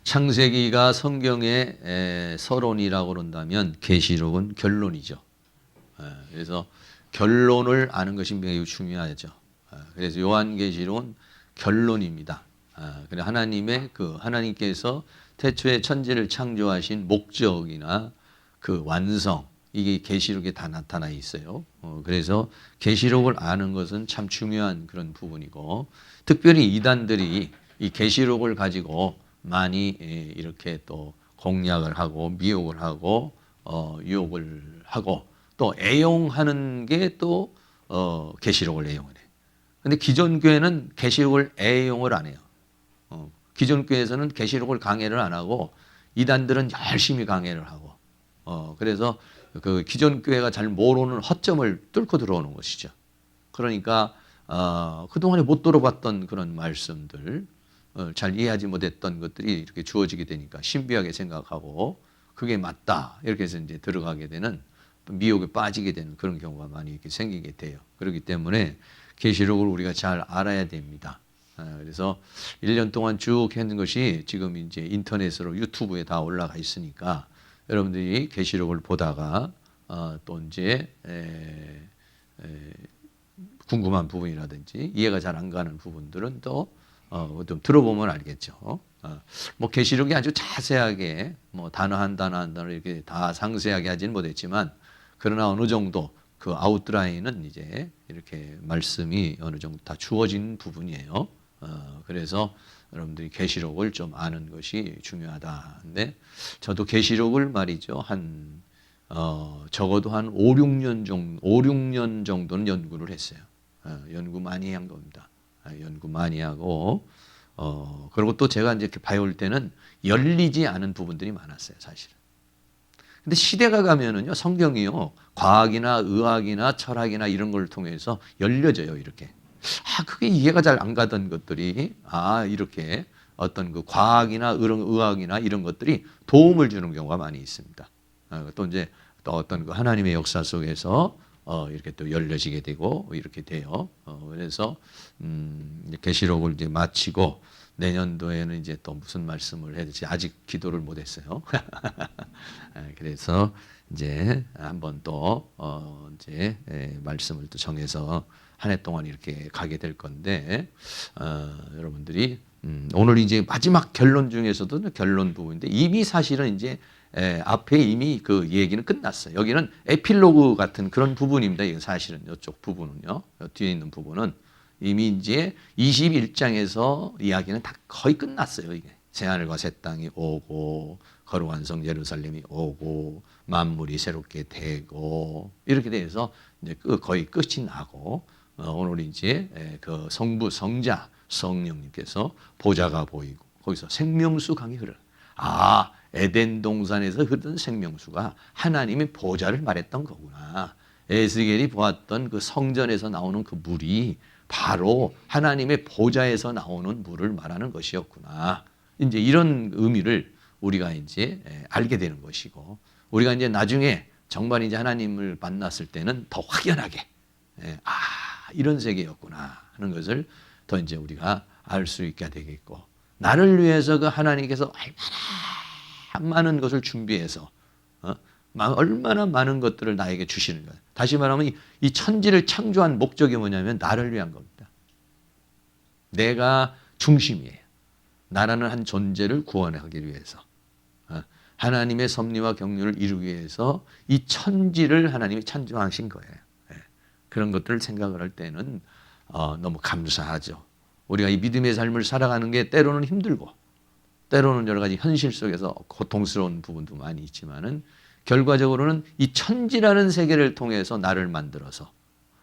창세기가 성경의 서론이라고 그런다면 계시록은 결론이죠. 그래서 결론을 아는 것이 매우 중요하죠. 그래서 요한계시록은 결론입니다. 그래 하나님께서 태초에 천지를 창조하신 목적이나 그 완성, 이게 계시록에 다 나타나 있어요. 그래서 계시록을 아는 것은 참 중요한 그런 부분이고, 특별히 이단들이 이 계시록을 가지고 많이 이렇게 또 공략을 하고 미혹을 하고 유혹을 하고 또 애용하는 게 또 계시록을 애용을 해요. 근데 기존 교회는 계시록을 애용을 안 해요. 기존 교회에서는 계시록을 강해를 안 하고 이단들은 열심히 강해를 하고 그래서 그 기존 교회가 잘 모르는 허점을 뚫고 들어오는 것이죠. 그러니까 그동안에 못 들어봤던 그런 말씀들, 잘 이해하지 못했던 것들이 이렇게 주어지게 되니까 신비하게 생각하고 그게 맞다 이렇게 해서 이제 들어가게 되는, 미혹에 빠지게 되는 그런 경우가 많이 이렇게 생기게 돼요. 그렇기 때문에 계시록을 우리가 잘 알아야 됩니다. 그래서 1년 동안 쭉 했는 것이 지금 이제 인터넷으로 유튜브에 다 올라가 있으니까 여러분들이 계시록을 보다가 또 이제 궁금한 부분이라든지 이해가 잘 안 가는 부분들은 또 좀 들어보면 알겠죠. 뭐 계시록이 아주 자세하게 뭐 단어 한 단어 이렇게 다 상세하게 하지는 못했지만, 그러나 어느 정도 그 아웃라인은 이제 이렇게 말씀이 어느 정도 다 주어진 부분이에요. 그래서 여러분들이 계시록을 좀 아는 것이 중요하다. 근데 저도 계시록을 말이죠, 적어도 한 5, 6년 정도는 연구를 했어요. 연구 많이 한 겁니다. 연구 많이 하고, 그리고 또 제가 이제 이렇게 봐올 때는 열리지 않은 부분들이 많았어요, 사실은. 근데 시대가 가면은요, 성경이요, 과학이나 의학이나 철학이나 이런 걸 통해서 열려져요, 이렇게. 그게 이해가 잘 안 가던 것들이, 이렇게 어떤 그 과학이나 의학이나 이런 것들이 도움을 주는 경우가 많이 있습니다. 또 이제 또 어떤 그 하나님의 역사 속에서 이렇게 또 열려지게 되고 이렇게 돼요. 그래서 계시록을 이제 마치고 내년도에는 이제 또 무슨 말씀을 해야 될지 아직 기도를 못 했어요. 그래서 이제 한번 또 이제 말씀을 또 정해서 한 해 동안 이렇게 가게 될 건데, 여러분들이 오늘 이제 마지막 결론 중에서도 결론 부분인데, 이미 사실은 이제 앞에 이미 그 얘기는 끝났어요. 여기는 에필로그 같은 그런 부분입니다. 이게 사실은 이쪽 부분은요, 뒤에 있는 부분은 이미 이제 21장에서 이야기는 다 거의 끝났어요. 이게 새하늘과 새 땅이 오고 거룩한 성 예루살렘이 오고 만물이 새롭게 되고 이렇게 돼서 이제 거의 끝이 나고, 오늘 이제 그 성부 성자 성령님께서 보좌가 보이고 거기서 생명수 강이 흐르는, 에덴 동산에서 흐르던 생명수가 하나님의 보좌를 말했던 거구나. 에스겔이 보았던 그 성전에서 나오는 그 물이 바로 하나님의 보좌에서 나오는 물을 말하는 것이었구나. 이제 이런 의미를 우리가 이제 알게 되는 것이고, 우리가 이제 나중에 정말 이제 하나님을 만났을 때는 더 확연하게 이런 세계였구나 하는 것을 더 이제 우리가 알 수 있게 되겠고, 나를 위해서 그 하나님께서 얼마나 많은 것을 준비해서 얼마나 많은 것들을 나에게 주시는 거예요. 다시 말하면 이 천지를 창조한 목적이 뭐냐면 나를 위한 겁니다. 내가 중심이에요. 나라는 한 존재를 구원하기 위해서, 하나님의 섭리와 경륜을 이루기 위해서 이 천지를 하나님이 창조하신 거예요. 그런 것들을 생각을 할 때는 너무 감사하죠. 우리가 이 믿음의 삶을 살아가는 게 때로는 힘들고 때로는 여러 가지 현실 속에서 고통스러운 부분도 많이 있지만은, 결과적으로는 이 천지라는 세계를 통해서 나를 만들어서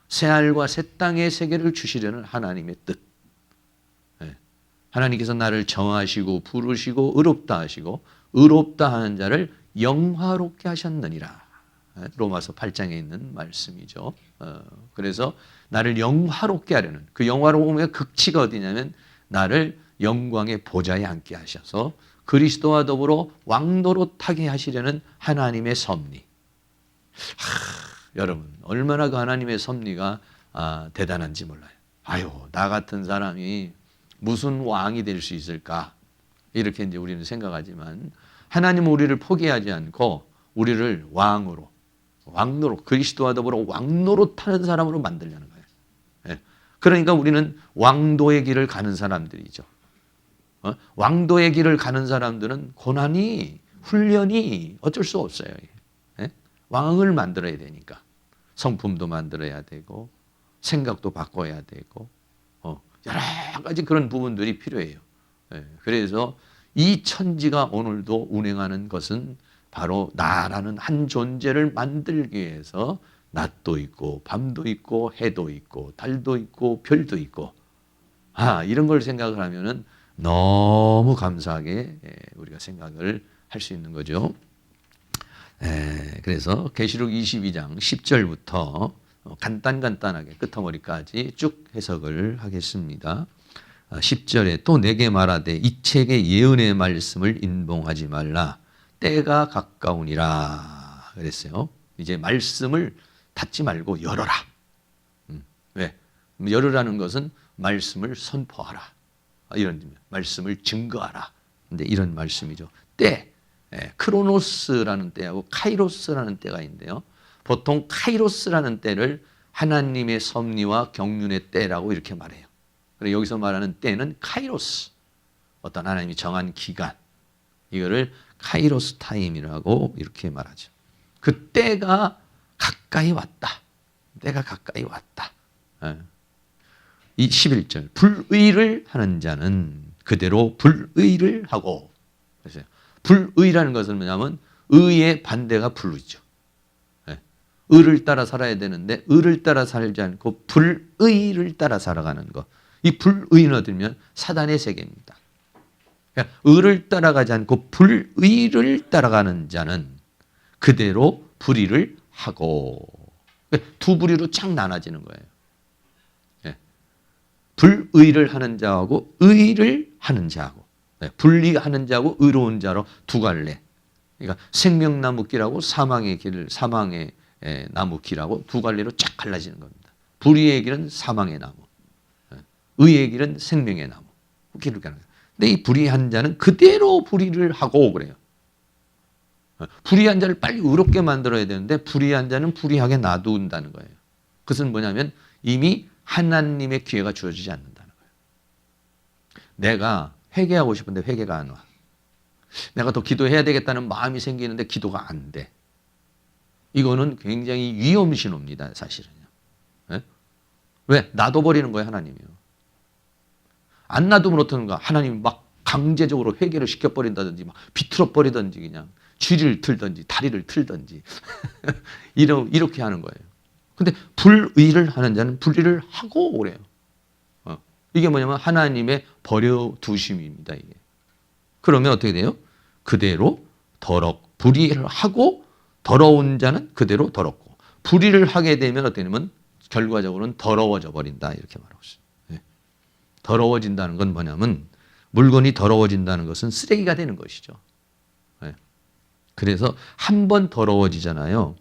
새하늘과 새 땅의 세계를 주시려는 하나님의 뜻. 하나님께서 나를 정하시고 부르시고 의롭다 하시고 의롭다 하는 자를 영화롭게 하셨느니라. 로마서 8장에 있는 말씀이죠. 그래서 나를 영화롭게 하려는, 그 영화로움의 극치가 어디냐면 나를 영광의 보좌에 앉게 하셔서 그리스도와 더불어 왕노릇하게 하시려는 하나님의 섭리. 여러분 얼마나 그 하나님의 섭리가 대단한지 몰라요. 나 같은 사람이 무슨 왕이 될 수 있을까? 이렇게 이제 우리는 생각하지만 하나님은 우리를 포기하지 않고 우리를 왕으로 그리스도와 더불어 왕노로 타는 사람으로 만들려는 거예요. 예. 그러니까 우리는 왕도의 길을 가는 사람들이죠. 왕도의 길을 가는 사람들은 고난이 훈련이 어쩔 수 없어요. 예? 왕을 만들어야 되니까 성품도 만들어야 되고 생각도 바꿔야 되고 여러 가지 그런 부분들이 필요해요. 예. 그래서 이 천지가 오늘도 운행하는 것은 바로 나라는 한 존재를 만들기 위해서 낮도 있고 밤도 있고 해도 있고 달도 있고 별도 있고 이런 걸 생각을 하면은 너무 감사하게 우리가 생각을 할 수 있는 거죠. 그래서 계시록 22장 10절부터 간단하게 끝머리까지 쭉 해석을 하겠습니다. 10절에 또 내게 말하되 이 책의 예언의 말씀을 인봉하지 말라. 때가 가까우니라 그랬어요. 이제 말씀을 닫지 말고 열어라. 왜? 열으라는 것은 말씀을 선포하라. 이런 말씀을 증거하라. 근데 이런 말씀이죠. 때, 크로노스라는 때하고 카이로스라는 때가 있는데요. 보통 카이로스라는 때를 하나님의 섭리와 경륜의 때라고 이렇게 말해요. 그리고 여기서 말하는 때는 카이로스, 어떤 하나님이 정한 기간, 이거를 카이로스 타임이라고 이렇게 말하죠. 그 때가 가까이 왔다. 때가 가까이 왔다. 이 11절 불의를 하는 자는 그대로 불의를 하고, 그래서 불의라는 것은 뭐냐면 의의 반대가 불의죠. 의를 따라 살아야 되는데 의를 따라 살지 않고 불의를 따라 살아가는 것. 이 불의는 어디면 사단의 세계입니다. 그러니까 의를 따라가지 않고 불의를 따라가는 자는 그대로 불의를 하고, 두 부류로 쫙 나눠지는 거예요. 불의를 하는 자하고 의를 하는 자하고, 불의하는 자하고 의로운 자로 두 갈래. 그러니까 생명나무길하고 사망의 나무길하고 두 갈래로 쫙 갈라지는 겁니다. 불의의 길은 사망의 나무, 의의 길은 생명의 나무 길을 가는 거예요. 근데 이 불의한 자는 그대로 불의를 하고 그래요. 불의한 자를 빨리 의롭게 만들어야 되는데 불의한 자는 불의하게 놔둔다는 거예요. 그것은 뭐냐면 이미 하나님의 기회가 주어지지 않는다는 거예요. 내가 회개하고 싶은데 회개가 안 와. 내가 더 기도해야 되겠다는 마음이 생기는데 기도가 안 돼. 이거는 굉장히 위험 신호입니다, 사실은요. 네? 왜? 놔둬버리는 거예요, 하나님이요. 안 놔두면 어떡하는가? 하나님이 막 강제적으로 회개를 시켜버린다든지, 막 비틀어버리든지, 그냥 쥐를 틀든지, 다리를 틀든지, 이렇게 하는 거예요. 근데 불의를 하는 자는 불의를 하고 그래요. 이게 뭐냐면 하나님의 버려두심입니다, 이게. 그러면 어떻게 돼요? 그대로 불의를 하고 더러운 자는 그대로 더럽고, 불의를 하게 되면 어떻게 되냐면 결과적으로는 더러워져 버린다, 이렇게 말하고 있어요. 더러워진다는 건 뭐냐면 물건이 더러워진다는 것은 쓰레기가 되는 것이죠. 그래서 한 번 더러워지잖아요.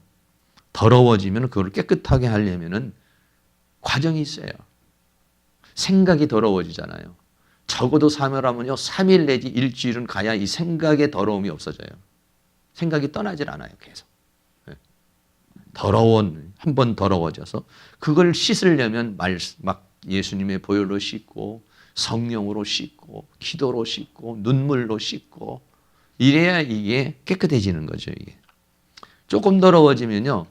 더러워지면 그걸 깨끗하게 하려면은 과정이 있어요. 생각이 더러워지잖아요. 적어도 사멸하면요 3일 내지 일주일은 가야 이 생각의 더러움이 없어져요. 생각이 떠나질 않아요, 계속. 한 번 더러워져서 그걸 씻으려면 막 예수님의 보혈로 씻고 성령으로 씻고 기도로 씻고 눈물로 씻고 이래야 이게 깨끗해지는 거죠. 이게 조금 더러워지면요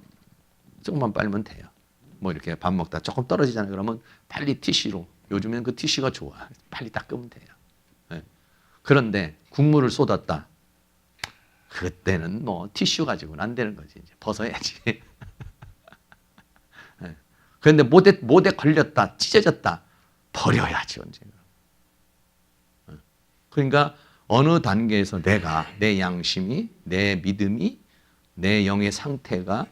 조금만 빨면 돼요. 뭐 이렇게 밥 먹다 조금 떨어지잖아요. 그러면 빨리 티슈로, 요즘에는 그 티슈가 좋아, 빨리 닦으면 돼요. 그런데 국물을 쏟았다, 그때는 뭐 티슈 가지고는 안 되는 거지. 이제 벗어야지. 그런데 못에 걸렸다, 찢어졌다, 버려야지 언젠가. 그러니까 어느 단계에서 내 양심이, 내 믿음이, 내 영의 상태가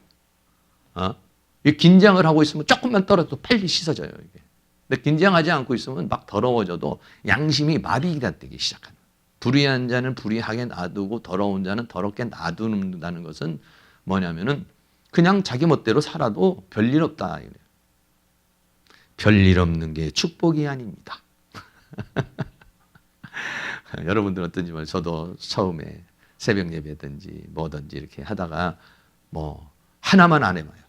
긴장을 하고 있으면 조금만 떨어져도 빨리 씻어져요, 이게. 근데 긴장하지 않고 있으면 막 더러워져도 양심이 마비가 되기 시작하는 거예요. 불의한 자는 불의하게 놔두고 더러운 자는 더럽게 놔두는다는 것은 뭐냐면은 그냥 자기 멋대로 살아도 별일 없다, 이래요. 별일 없는 게 축복이 아닙니다. 여러분들은 어떤지 모르겠어요. 저도 처음에 새벽 예배든지 뭐든지 이렇게 하다가 뭐 하나만 안 해봐요.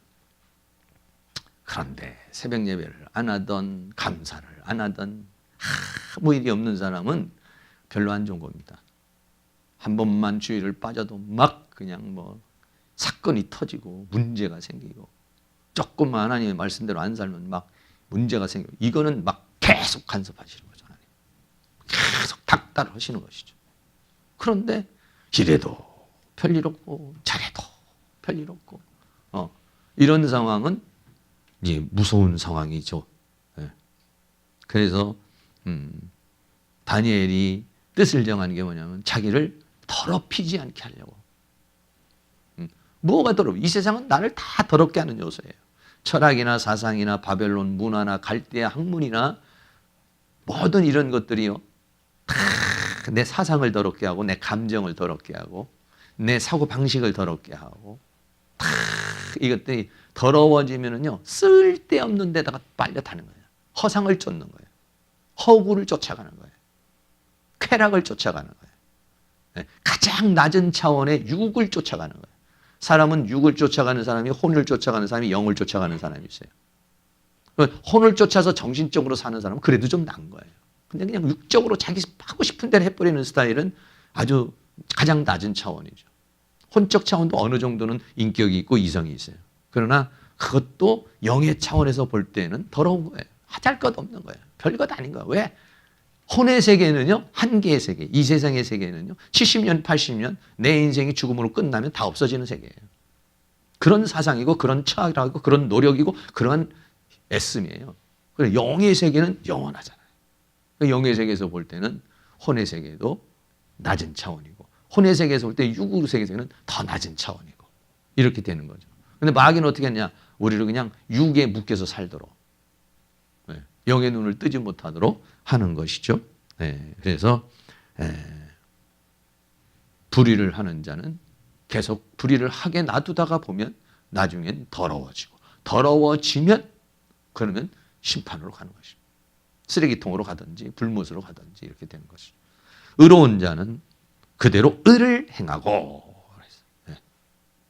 그런데 새벽 예배를 안 하던 감사를 안 하던 아무 일이 없는 사람은 별로 안 좋은 겁니다. 한 번만 주일을 빠져도 막 그냥 뭐 사건이 터지고 문제가 생기고 조금만 하나님의 말씀대로 안 살면 막 문제가 생기고 이거는 막 계속 간섭하시는 거죠. 하나님. 계속 닥달을 하시는 것이죠. 그런데 이래도 별일 없고 저래도 별일 없고 이런 상황은 이제 무서운 상황이죠. 네. 그래서 다니엘이 뜻을 정하는 게 뭐냐면 자기를 더럽히지 않게 하려고. 뭐가 더러워? 이 세상은 나를 다 더럽게 하는 요소예요. 철학이나 사상이나 바벨론 문화나 갈대아 학문이나 모든 이런 것들이요. 다 내 사상을 더럽게 하고 내 감정을 더럽게 하고 내 사고 방식을 더럽게 하고 다 이것들이 더러워지면은요 쓸데없는 데다가 빨려타는 거예요. 허상을 쫓는 거예요. 허구를 쫓아가는 거예요. 쾌락을 쫓아가는 거예요. 가장 낮은 차원의 육을 쫓아가는 거예요. 사람은 육을 쫓아가는 사람이 혼을 쫓아가는 사람이 영을 쫓아가는 사람이 있어요. 혼을 쫓아서 정신적으로 사는 사람은 그래도 좀 나은 거예요. 근데 그냥 육적으로 자기 하고 싶은 대로 해버리는 스타일은 아주 가장 낮은 차원이죠. 혼적 차원도 어느 정도는 인격이 있고 이성이 있어요. 그러나 그것도 영의 차원에서 볼 때는 더러운 거예요. 하잘 것 없는 거예요. 별것 아닌 거예요. 왜? 혼의 세계는요, 한계의 세계, 이 세상의 세계는요, 70년, 80년, 내 인생이 죽음으로 끝나면 다 없어지는 세계예요. 그런 사상이고, 그런 철학이고, 그런 노력이고, 그러한 애씀이에요. 그래서 영의 세계는 영원하잖아요. 영의 세계에서 볼 때는 혼의 세계도 낮은 차원이고, 혼의 세계에서 볼 때 육의 세계에서는 더 낮은 차원이고, 이렇게 되는 거죠. 근데 마귀는 어떻게 했냐? 우리를 그냥 육에 묶여서 살도록, 영의 눈을 뜨지 못하도록 하는 것이죠. 그래서 불의를 하는 자는 계속 불의를 하게 놔두다가 보면 나중엔 더러워지고 더러워지면 그러면 심판으로 가는 것이죠. 쓰레기통으로 가든지 불못으로 가든지 이렇게 되는 것이죠. 의로운 자는 그대로 의를 행하고.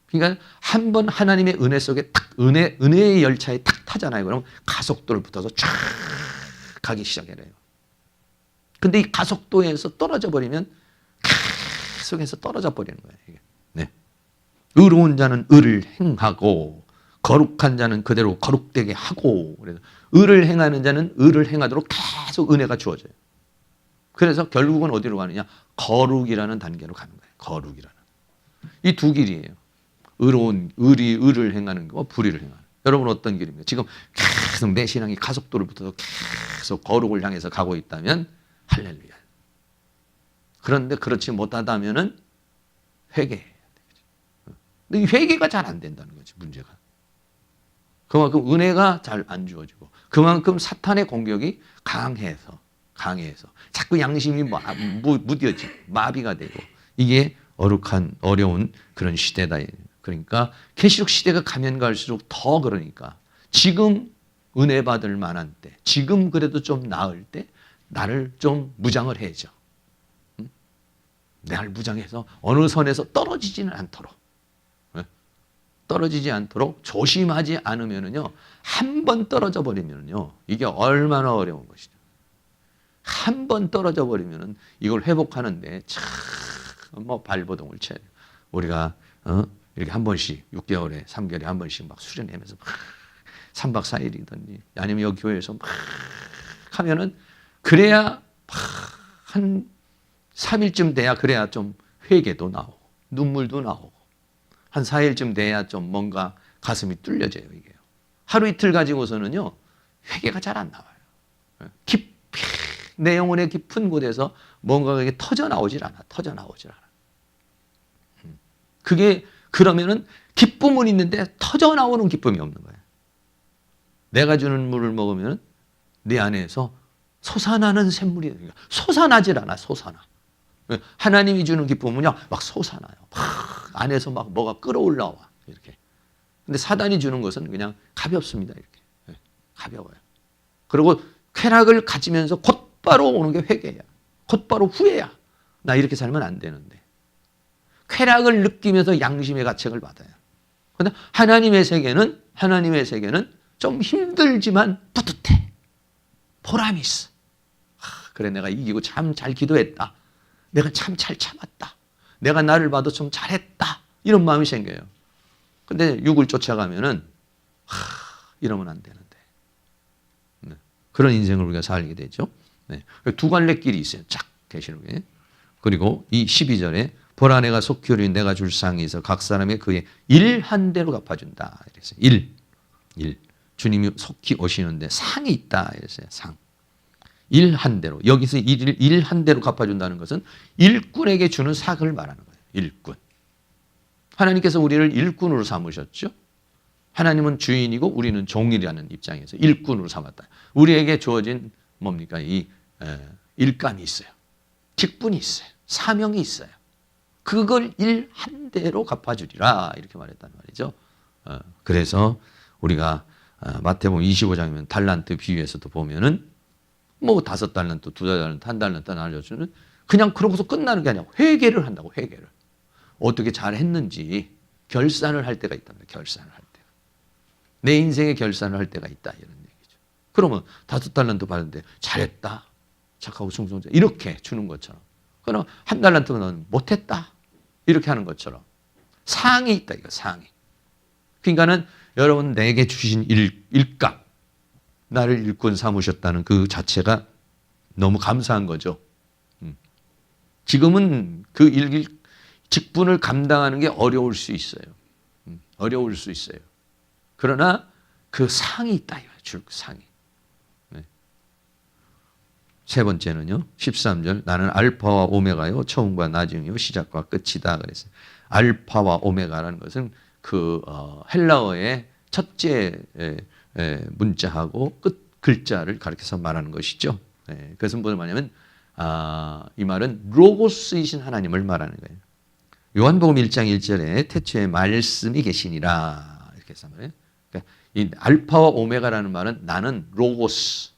그러니까 한 번 하나님의 은혜 속에 딱 은혜의 열차에 탁 타잖아요. 그럼 가속도를 붙어서 쫙 가기 시작해요. 근데 이 가속도에서 떨어져 버리면 계속해서 떨어져 버리는 거예요. 이게. 네. 의로운 자는 의를 행하고 거룩한 자는 그대로 거룩되게 하고. 그래서 의를 행하는 자는 의를 행하도록 계속 은혜가 주어져요. 그래서 결국은 어디로 가느냐? 거룩이라는 단계로 가는 거예요. 거룩이라는. 이 두 길이에요. 의를 행하는 거와 불의를 행하는 거. 여러분 어떤 길입니까? 지금 계속 내 신앙이 가속도를 붙어서 계속 거룩을 향해서 가고 있다면 할렐루야. 그런데 그렇지 못하다면은 회개해야 되죠. 근데 이 회개가 잘 안 된다는 거지, 문제가. 그만큼 은혜가 잘 안 주어지고 그만큼 사탄의 공격이 강해서 자꾸 양심이 무뎌지고 마비가 되고 이게 어려운 그런 시대다. 그러니까 계시록 시대가 가면 갈수록 더 그러니까 지금 은혜 받을 만한 때, 지금 그래도 좀 나을 때 나를 좀 무장을 해야죠. 나를 무장해서 어느 선에서 떨어지지는 않도록, 떨어지지 않도록 조심하지 않으면은요, 한 번 떨어져 버리면은요, 이게 얼마나 어려운 것이죠. 한 번 떨어져 버리면은 이걸 회복하는데 참 뭐 발버둥을 쳐야 돼요. 우리가 이렇게 한 번씩 6개월에 3개월에 한 번씩 막 수련하면서 막 3박 4일이든지 아니면 여기 교회에서 막 하면은 그래야 한 3일쯤 돼야 그래야 좀 회개도 나오고 눈물도 나오고 한 4일쯤 돼야 좀 뭔가 가슴이 뚫려져요. 이게요. 하루 이틀 가지고서는요 회개가 잘 안 나와요. 깊이 내 영혼의 깊은 곳에서 뭔가가 이게 터져 나오질 않아. 그게 그러면은 기쁨은 있는데 터져 나오는 기쁨이 없는 거예요. 내가 주는 물을 먹으면 내 안에서 솟아나는 샘물이 솟아나질 않아. 하나님이 주는 기쁨은요 막 솟아나요. 막 안에서 막 뭐가 끌어올라와 이렇게. 근데 사단이 주는 것은 그냥 가볍습니다. 이렇게 가벼워요. 그리고 쾌락을 가지면서 곧바로 오는 게 회개야. 곧바로 후회야. 나 이렇게 살면 안 되는데. 쾌락을 느끼면서 양심의 가책을 받아요. 그런데 하나님의 세계는 좀 힘들지만 뿌듯해. 보람이 있어. 그래, 내가 이기고 참 잘 기도했다. 내가 참 잘 참았다. 내가 나를 봐도 좀 잘했다. 이런 마음이 생겨요. 근데 육을 쫓아가면은 이러면 안 되는데. 네. 그런 인생을 우리가 살게 되죠. 네. 두 갈래 길이 있어요. 쫙 계시록에. 그리고 이 12절에 보라 내가 속히 오리니 내가 줄 상이 있어 각 사람의 그의 일한 대로 갚아준다. 이랬어요. 일. 주님이 속히 오시는데 상이 있다. 이랬어요. 상. 일한 대로. 여기서 일한 대로 갚아준다는 것은 일꾼에게 주는 상을 말하는 거예요. 일꾼. 하나님께서 우리를 일꾼으로 삼으셨죠. 하나님은 주인이고 우리는 종이라는 입장에서 일꾼으로 삼았다. 우리에게 주어진 뭡니까? 이 일감이 있어요. 직분이 있어요. 사명이 있어요. 그걸 일 한 대로 갚아주리라 이렇게 말했단 말이죠. 그래서 우리가 마태복음 25장이면 달란트 비유에서도 보면은 뭐 5달란트, 2달란트, 1달란트 나눠주는 그냥 그러고서 끝나는 게 아니라 회개를 한다고. 회개를 어떻게 잘했는지 결산을 할 때가 있단 말이에요. 결산을 할 때가. 내 인생의 결산을 할 때가 있다 이런 얘기죠. 그러면 5달란트 받는데 잘했다. 착하고 충성자 이렇게 주는 것처럼. 그럼 1달란트는 못했다. 이렇게 하는 것처럼. 상이 있다. 이거 상이. 그러니까는 여러분 내게 주신 일감. 나를 일꾼 삼으셨다는 그 자체가 너무 감사한 거죠. 지금은 그 직분을 감당하는 게 어려울 수 있어요. 어려울 수 있어요. 그러나 그 상이 있다. 줄 상이. 네. 세 번째는요. 13절 나는 알파와 오메가요. 처음과 나중이요. 시작과 끝이다. 그랬어요. 알파와 오메가라는 것은 그 헬라어의 첫째 문자하고 끝 글자를 가리켜서 말하는 것이죠. 그것은 뭘 말하냐면 이 말은 로고스이신 하나님을 말하는 거예요. 요한복음 1장 1절에 태초에 말씀이 계시니라 이렇게 해서 말해요. 그러니까 이 알파와 오메가라는 말은 나는 로고스,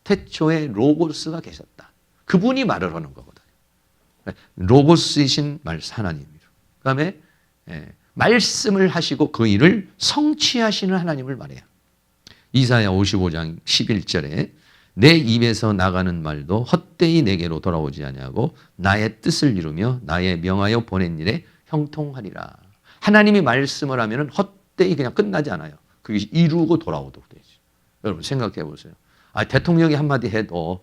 태초에 로고스가 계셨다. 그분이 말을 하는 거거든요. 로고스이신 하나님이죠. 그다음에 말씀을 하시고 그 일을 성취하시는 하나님을 말해요. 이사야 55장 11절에 내 입에서 나가는 말도 헛되이 내게로 돌아오지 아니하고 나의 뜻을 이루며 나의 명하여 보낸 일에 형통하리라. 하나님이 말씀을 하면 헛되이 그냥 끝나지 않아요. 그게 이루고 돌아오도록 되죠. 여러분 생각해 보세요. 대통령이 한마디 해도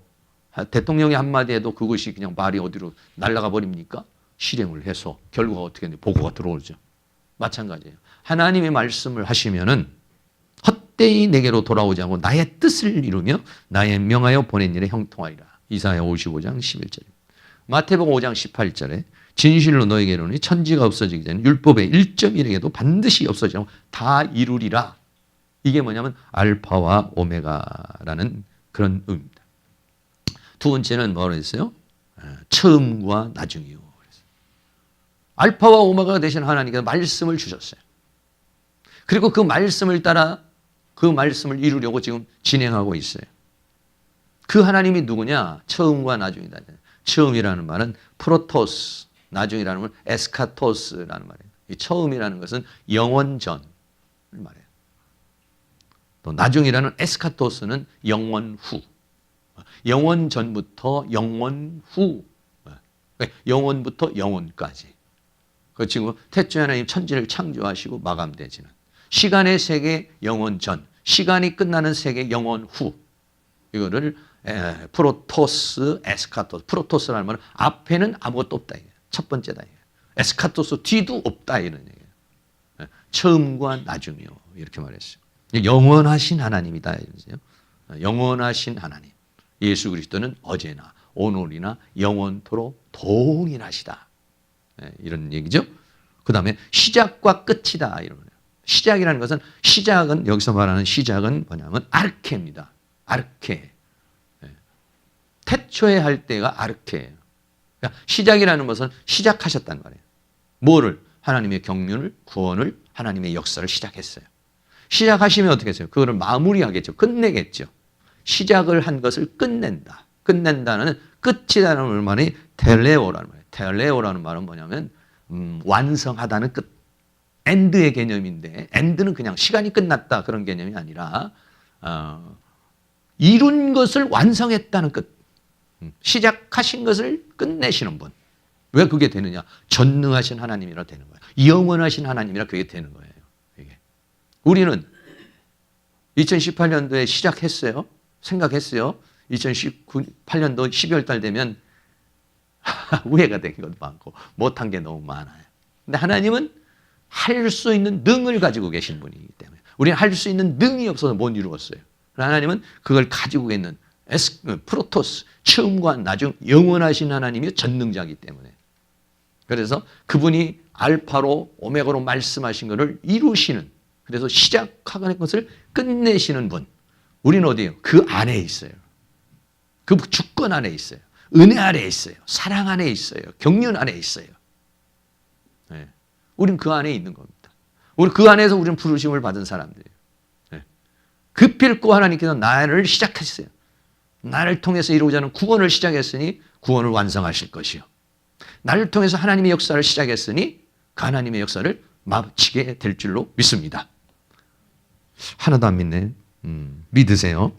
그것이 그냥 말이 어디로 날아가 버립니까? 실행을 해서 결과가 어떻게 되는지 보고가 들어오죠. 마찬가지예요. 하나님의 말씀을 하시면은 헛되이 내게로 돌아오지 않고 나의 뜻을 이루며 나의 명하여 보낸 일에 형통하리라. 이사야 55장 11절. 마태복음 5장 18절에 진실로 너에게 이르노니 천지가 없어지기 전에 율법의 1.1에게도 반드시 없어지지 않고 다 이루리라. 이게 뭐냐면 알파와 오메가라는 그런 의미입니다. 두 번째는 뭐라고 했어요? 처음과 나중이요. 알파와 오메가가 되신 하나님께서 말씀을 주셨어요. 그리고 그 말씀을 따라 그 말씀을 이루려고 지금 진행하고 있어요. 그 하나님이 누구냐? 처음과 나중이다. 처음이라는 말은 프로토스, 나중이라는 말은 에스카토스라는 말이에요. 이 처음이라는 것은 영원 전을 말해요. 또 나중이라는 에스카토스는 영원 후. 영원 전부터 영원 후. 영원부터 영원까지. 그 지금 태초에 하나님 천지를 창조하시고 마감되지는 시간의 세계 영원 전, 시간이 끝나는 세계 영원 후. 이거를 프로토스, 에스카토스. 프로토스라는 말은 앞에는 아무것도 없다. 첫 번째다. 에스카토스 뒤도 없다. 이런 얘기예요. 처음과 나중이요. 이렇게 말했어요. 영원하신 하나님이다. 영원하신 하나님. 예수 그리스도는 어제나 오늘이나 영원토록 동일하시다. 이런 얘기죠. 그 다음에 시작과 끝이다. 이런 거예요. 시작이라는 것은 여기서 말하는 시작은 뭐냐면 아르케입니다. 아르케. 태초에 할 때가 아르케예요. 그러니까 시작이라는 것은 시작하셨단 말이에요. 뭐를? 하나님의 경륜을, 구원을, 하나님의 역사를 시작했어요. 시작하시면 어떻게 했어요? 그거를 마무리하겠죠. 끝내겠죠. 시작을 한 것을 끝낸다. 끝낸다는 끝이라는 말이 텔레오라는 말이에요. 텔레오라는 말은 뭐냐면 완성하다는 끝. 엔드의 개념인데 엔드는 그냥 시간이 끝났다 그런 개념이 아니라 이룬 것을 완성했다는 끝. 시작하신 것을 끝내시는 분. 왜 그게 되느냐? 전능하신 하나님이라 되는 거예요. 영원하신 하나님이라 그게 되는 거예요. 이게. 우리는 2018년도에 시작했어요. 생각했어요. 2018년도 12월 달 되면 후회가 되는 것도 많고 못한 게 너무 많아요. 근데 하나님은 할 수 있는 능을 가지고 계신 분이기 때문에 우리는 할 수 있는 능이 없어서 못 이루었어요. 하나님은 그걸 가지고 있는 프로토스, 처음과 나중 영원하신 하나님이 전능자이기 때문에 그래서 그분이 알파로 오메가로 말씀하신 것을 이루시는 그래서 시작하는 것을 끝내시는 분. 우리는 어디예요? 그 안에 있어요. 그 주권 안에 있어요. 은혜 안에 있어요. 사랑 안에 있어요. 경륜 안에 있어요. 네. 우리는 그 안에 있는 겁니다. 우리 그 안에서 우리는 부르심을 받은 사람들이에요. 네. 급필고 하나님께서 나를 시작했어요. 나를 통해서 이루고자 하는 구원을 시작했으니 구원을 완성하실 것이요. 나를 통해서 하나님의 역사를 시작했으니 그 하나님의 역사를 마치게 될 줄로 믿습니다. 하나도 안 믿네. 믿으세요.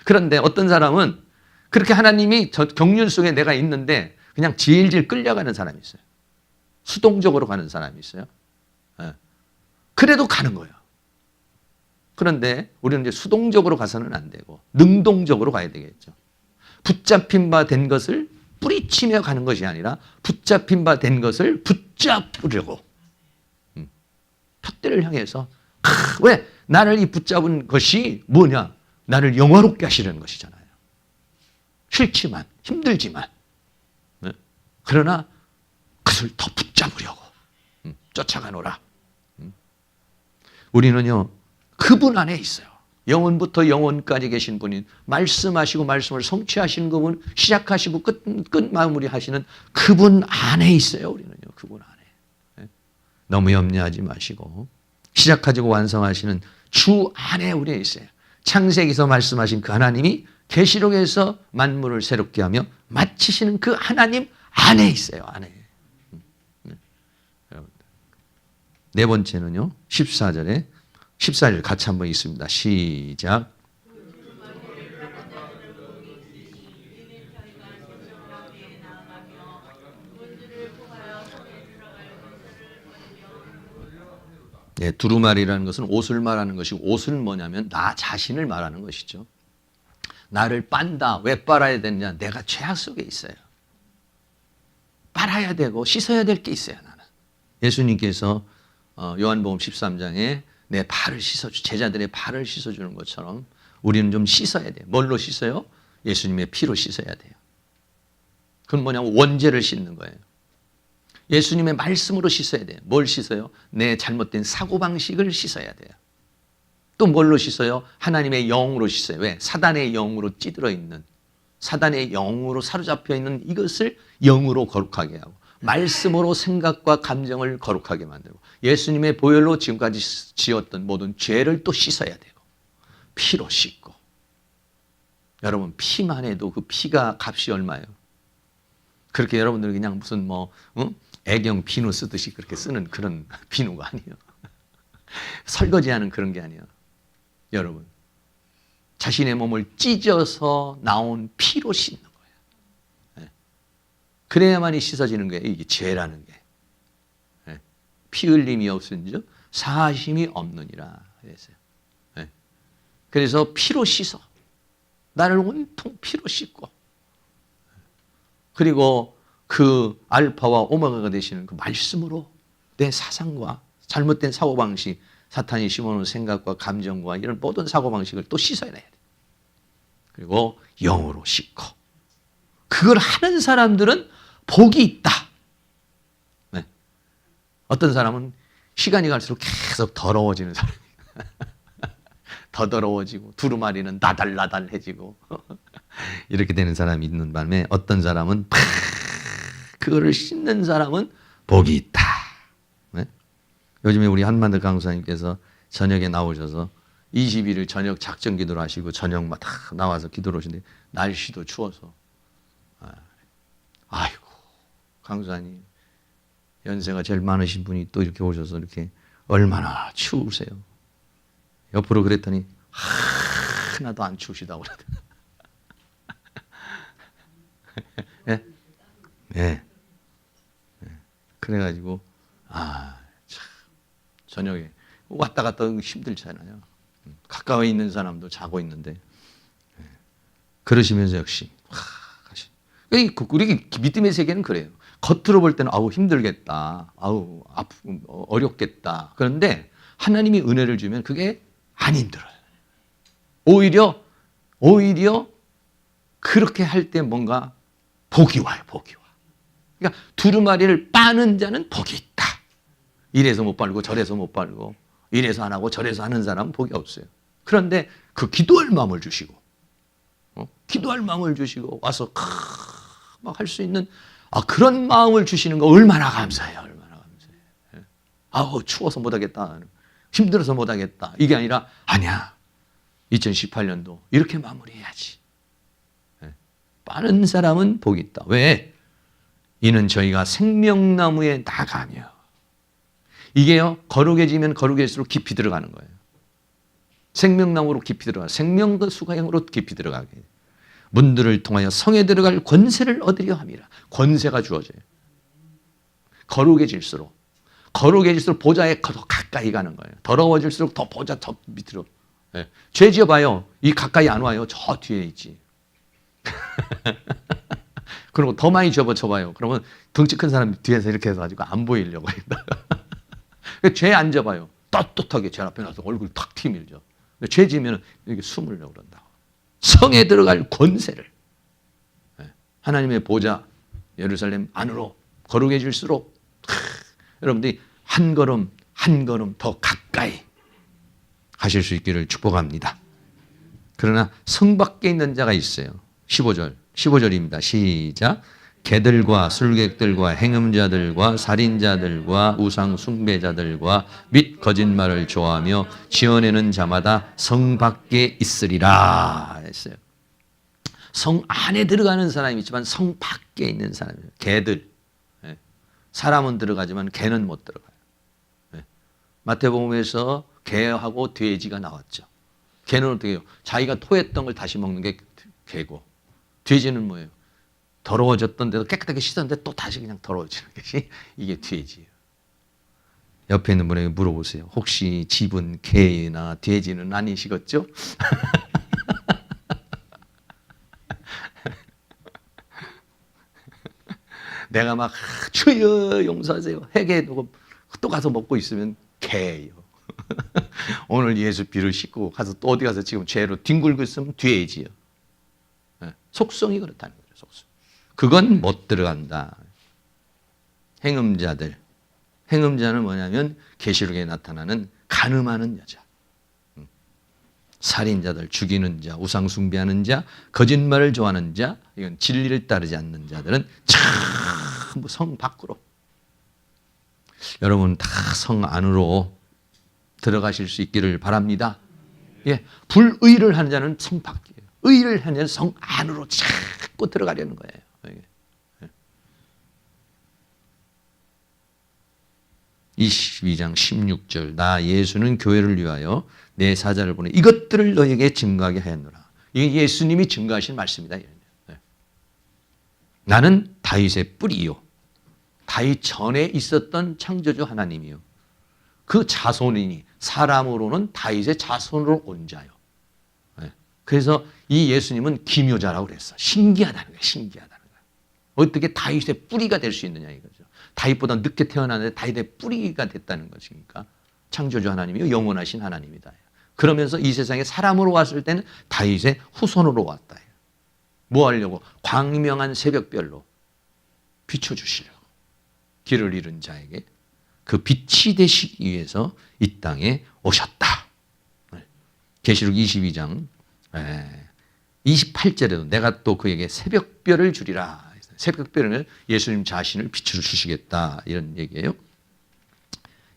그런데 어떤 사람은 그렇게 하나님이 저 경륜 속에 내가 있는데 그냥 질질 끌려가는 사람이 있어요. 수동적으로 가는 사람이 있어요. 그래도 가는 거예요. 그런데 우리는 이제 수동적으로 가서는 안 되고 능동적으로 가야 되겠죠. 붙잡힌 바 된 것을 뿌리치며 가는 것이 아니라 붙잡힌 바 된 것을 붙잡으려고 푯대를 향해서 왜? 나를 이 붙잡은 것이 뭐냐? 나를 영화롭게 하시려는 것이잖아요. 싫지만 힘들지만 그러나 그것을 더 붙잡으려고 쫓아가노라. 우리는요 그분 안에 있어요. 영원부터 영원까지 계신 분인 말씀하시고 말씀을 성취하시는 그분 시작하시고 끝 마무리하시는 그분 안에 있어요. 우리는요 그분 안에. 너무 염려하지 마시고 시작하시고 완성하시는 주 안에 우리에 있어요. 창세기에서 말씀하신 그 하나님이 계시록에서 만물을 새롭게 하며 마치시는 그 하나님 안에 있어요. 안에. 네 번째는요. 14절에 14절 같이 한번 읽습니다. 시작. 네, 두루마리라는 것은 옷을 말하는 것이고 옷은 뭐냐면 나 자신을 말하는 것이죠. 나를 빤다. 왜 빨아야 되느냐? 내가 죄악 속에 있어요. 빨아야 되고 씻어야 될 게 있어요. 나는. 예수님께서 요한복음 13장에 내 발을 씻어주 제자들의 발을 씻어주는 것처럼 우리는 좀 씻어야 돼요. 뭘로 씻어요? 예수님의 피로 씻어야 돼요. 그건 뭐냐면 원죄를 씻는 거예요. 예수님의 말씀으로 씻어야 돼요. 뭘 씻어요? 내 잘못된 사고방식을 씻어야 돼요. 또 뭘로 씻어요? 하나님의 영으로 씻어요. 왜? 사단의 영으로 찌들어 있는 사단의 영으로 사로잡혀 있는 이것을 영으로 거룩하게 하고 말씀으로 생각과 감정을 거룩하게 만들고 예수님의 보혈로 지금까지 지었던 모든 죄를 또 씻어야 되고 피로 씻고 여러분 피만 해도 그 피가 값이 얼마예요? 그렇게 여러분들 그냥 무슨 애경 비누 쓰듯이 그렇게 쓰는 그런 비누가 아니에요. 설거지하는 그런 게 아니에요. 여러분 자신의 몸을 찢어서 나온 피로 씻는 거예요. 그래야만이 씻어지는 거예요. 이게 죄라는 게. 피 흘림이 없은즉 사하심이 없느니라 그랬어요. 그래서 피로 씻어. 나를 온통 피로 씻고 그리고 그 알파와 오메가가 되시는 그 말씀으로 내 사상과 잘못된 사고방식 사탄이 심어놓은 생각과 감정과 이런 모든 사고방식을 또 씻어내야 돼. 그리고 영으로 씻고 그걸 하는 사람들은 복이 있다. 네. 어떤 사람은 시간이 갈수록 계속 더러워지는 사람이 더 더러워지고 두루마리는 나달나달해지고 이렇게 되는 사람이 있는 반면에 어떤 사람은 그거를 씻는 사람은 복이 있다. 네? 요즘에 우리 한만들 강사님께서 저녁에 나오셔서 20일을 저녁 작전 기도를 하시고 저녁 막 다 나와서 기도를 하시는데 날씨도 추워서 아이고, 강사님, 연세가 제일 많으신 분이 또 이렇게 오셔서 이렇게 얼마나 추우세요. 옆으로 그랬더니 하나도 안 추우시다고 그러더라고요. 예? 네. 그래가지고 참 저녁에 왔다 갔다 힘들잖아요. 가까워 있는 사람도 자고 있는데 그러시면서 역시 우리 믿음의 세계는 그래요. 겉으로 볼 때는 아우 힘들겠다, 아우 어렵겠다. 그런데 하나님이 은혜를 주면 그게 안 힘들어요. 오히려 그렇게 할 때 뭔가 복이 와요. 복이 와. 그러니까 두루마리를 빠는 자는 복이 있다. 이래서 못 빨고 저래서 못 빨고 이래서 안 하고 저래서 하는 사람은 복이 없어요. 그런데 그 기도할 마음을 주시고 기도할 마음을 주시고 와서 막 할 수 있는 그런 마음을 주시는 거 얼마나 감사해요. 얼마나 감사해요. 아우 추워서 못하겠다. 힘들어서 못하겠다. 이게 아니라 아니야. 2018년도 이렇게 마무리해야지. 빠른 사람은 복이 있다. 왜? 이는 저희가 생명나무에 나가며 이게요 거룩해지면 거룩해질수록 깊이 들어가는 거예요. 생명나무로 깊이 들어가 생명과 수강으로 깊이 들어가게 문들을 통하여 성에 들어갈 권세를 얻으려 함이라. 권세가 주어져요. 거룩해질수록 보좌에 더 가까이 가는 거예요. 더러워질수록 더 보좌 더 밑으로. 죄 지어봐요. 이 가까이 안 와요. 저 뒤에 있지. 그리고 더 많이 접어쳐봐요. 그러면 덩치 큰 사람 뒤에서 이렇게 해가지고 안 보이려고 했다. 죄 안 접어요. 떳떳하게 죄 앞에 나서 얼굴 탁 티밀죠. 죄 지으면 이렇게 숨으려고 그런다고. 성에 들어갈 권세를. 하나님의 보좌, 예루살렘 안으로 거룩해질수록 여러분들이 한 걸음 더 가까이 하실 수 있기를 축복합니다. 그러나 성 밖에 있는 자가 있어요. 15절입니다. 시작. 개들과 술객들과 행음자들과 살인자들과 우상 숭배자들과 및 거짓말을 좋아하며 지어내는 자마다 성 밖에 있으리라 했어요. 성 안에 들어가는 사람이 있지만 성 밖에 있는 사람이에요. 개들. 사람은 들어가지만 개는 못 들어가요. 마태복음에서 개하고 돼지가 나왔죠. 개는 어떻게 해요? 자기가 토했던 걸 다시 먹는 게 개고, 돼지는 뭐예요? 더러워졌던 데도 깨끗하게 씻었는데 또 다시 그냥 더러워지는 것이 이게 돼지예요. 옆에 있는 분에게 물어보세요. 혹시 집은 개나 돼지는 아니시겠죠? 내가 막 주여 용서하세요. 회개해두고 또 가서 먹고 있으면 개예요. 오늘 예수 비를 씻고 가서 또 어디 가서 지금 죄로 뒹굴고 있으면 돼지예요. 속성이 그렇다는 거예요. 속성. 그건 못 들어간다. 행음자들. 행음자는 뭐냐면 계시록에 나타나는 간음하는 여자. 살인자들, 죽이는 자, 우상 숭배하는 자, 거짓말을 좋아하는 자, 이건 진리를 따르지 않는 자들은 전부 성 밖으로. 여러분 다 성 안으로 들어가실 수 있기를 바랍니다. 예, 불의를 하는 자는 성 밖이에요. 의를 하는 자는 성 안으로 자꾸 들어가려는 거예요. 22장 16절 나 예수는 교회를 위하여 내 사자를 보내 이것들을 너에게 증거하게 하였노라. 이게 예수님이 증거하신 말씀이다. 나는 다윗의 뿌리요. 다윗 전에 있었던 창조주 하나님이요. 그 자손이니 사람으로는 다윗의 자손으로 온 자요. 그래서 이 예수님은 기묘자라고 그랬어. 신기하다는 거예요. 신기하다는 거예요. 어떻게 다윗의 뿌리가 될 수 있느냐 이거죠. 다윗보다 늦게 태어났는데 다윗의 뿌리가 됐다는 것이니까 창조주 하나님이 영원하신 하나님이다. 그러면서 이 세상에 사람으로 왔을 때는 다윗의 후손으로 왔다. 뭐 하려고? 광명한 새벽별로 비춰주시려고. 길을 잃은 자에게 그 빛이 되시기 위해서 이 땅에 오셨다. 계시록 22장 28절에도 내가 또 그에게 새벽별을 주리라. 새벽별을 예수님 자신을 빛으로 주시겠다. 이런 얘기예요.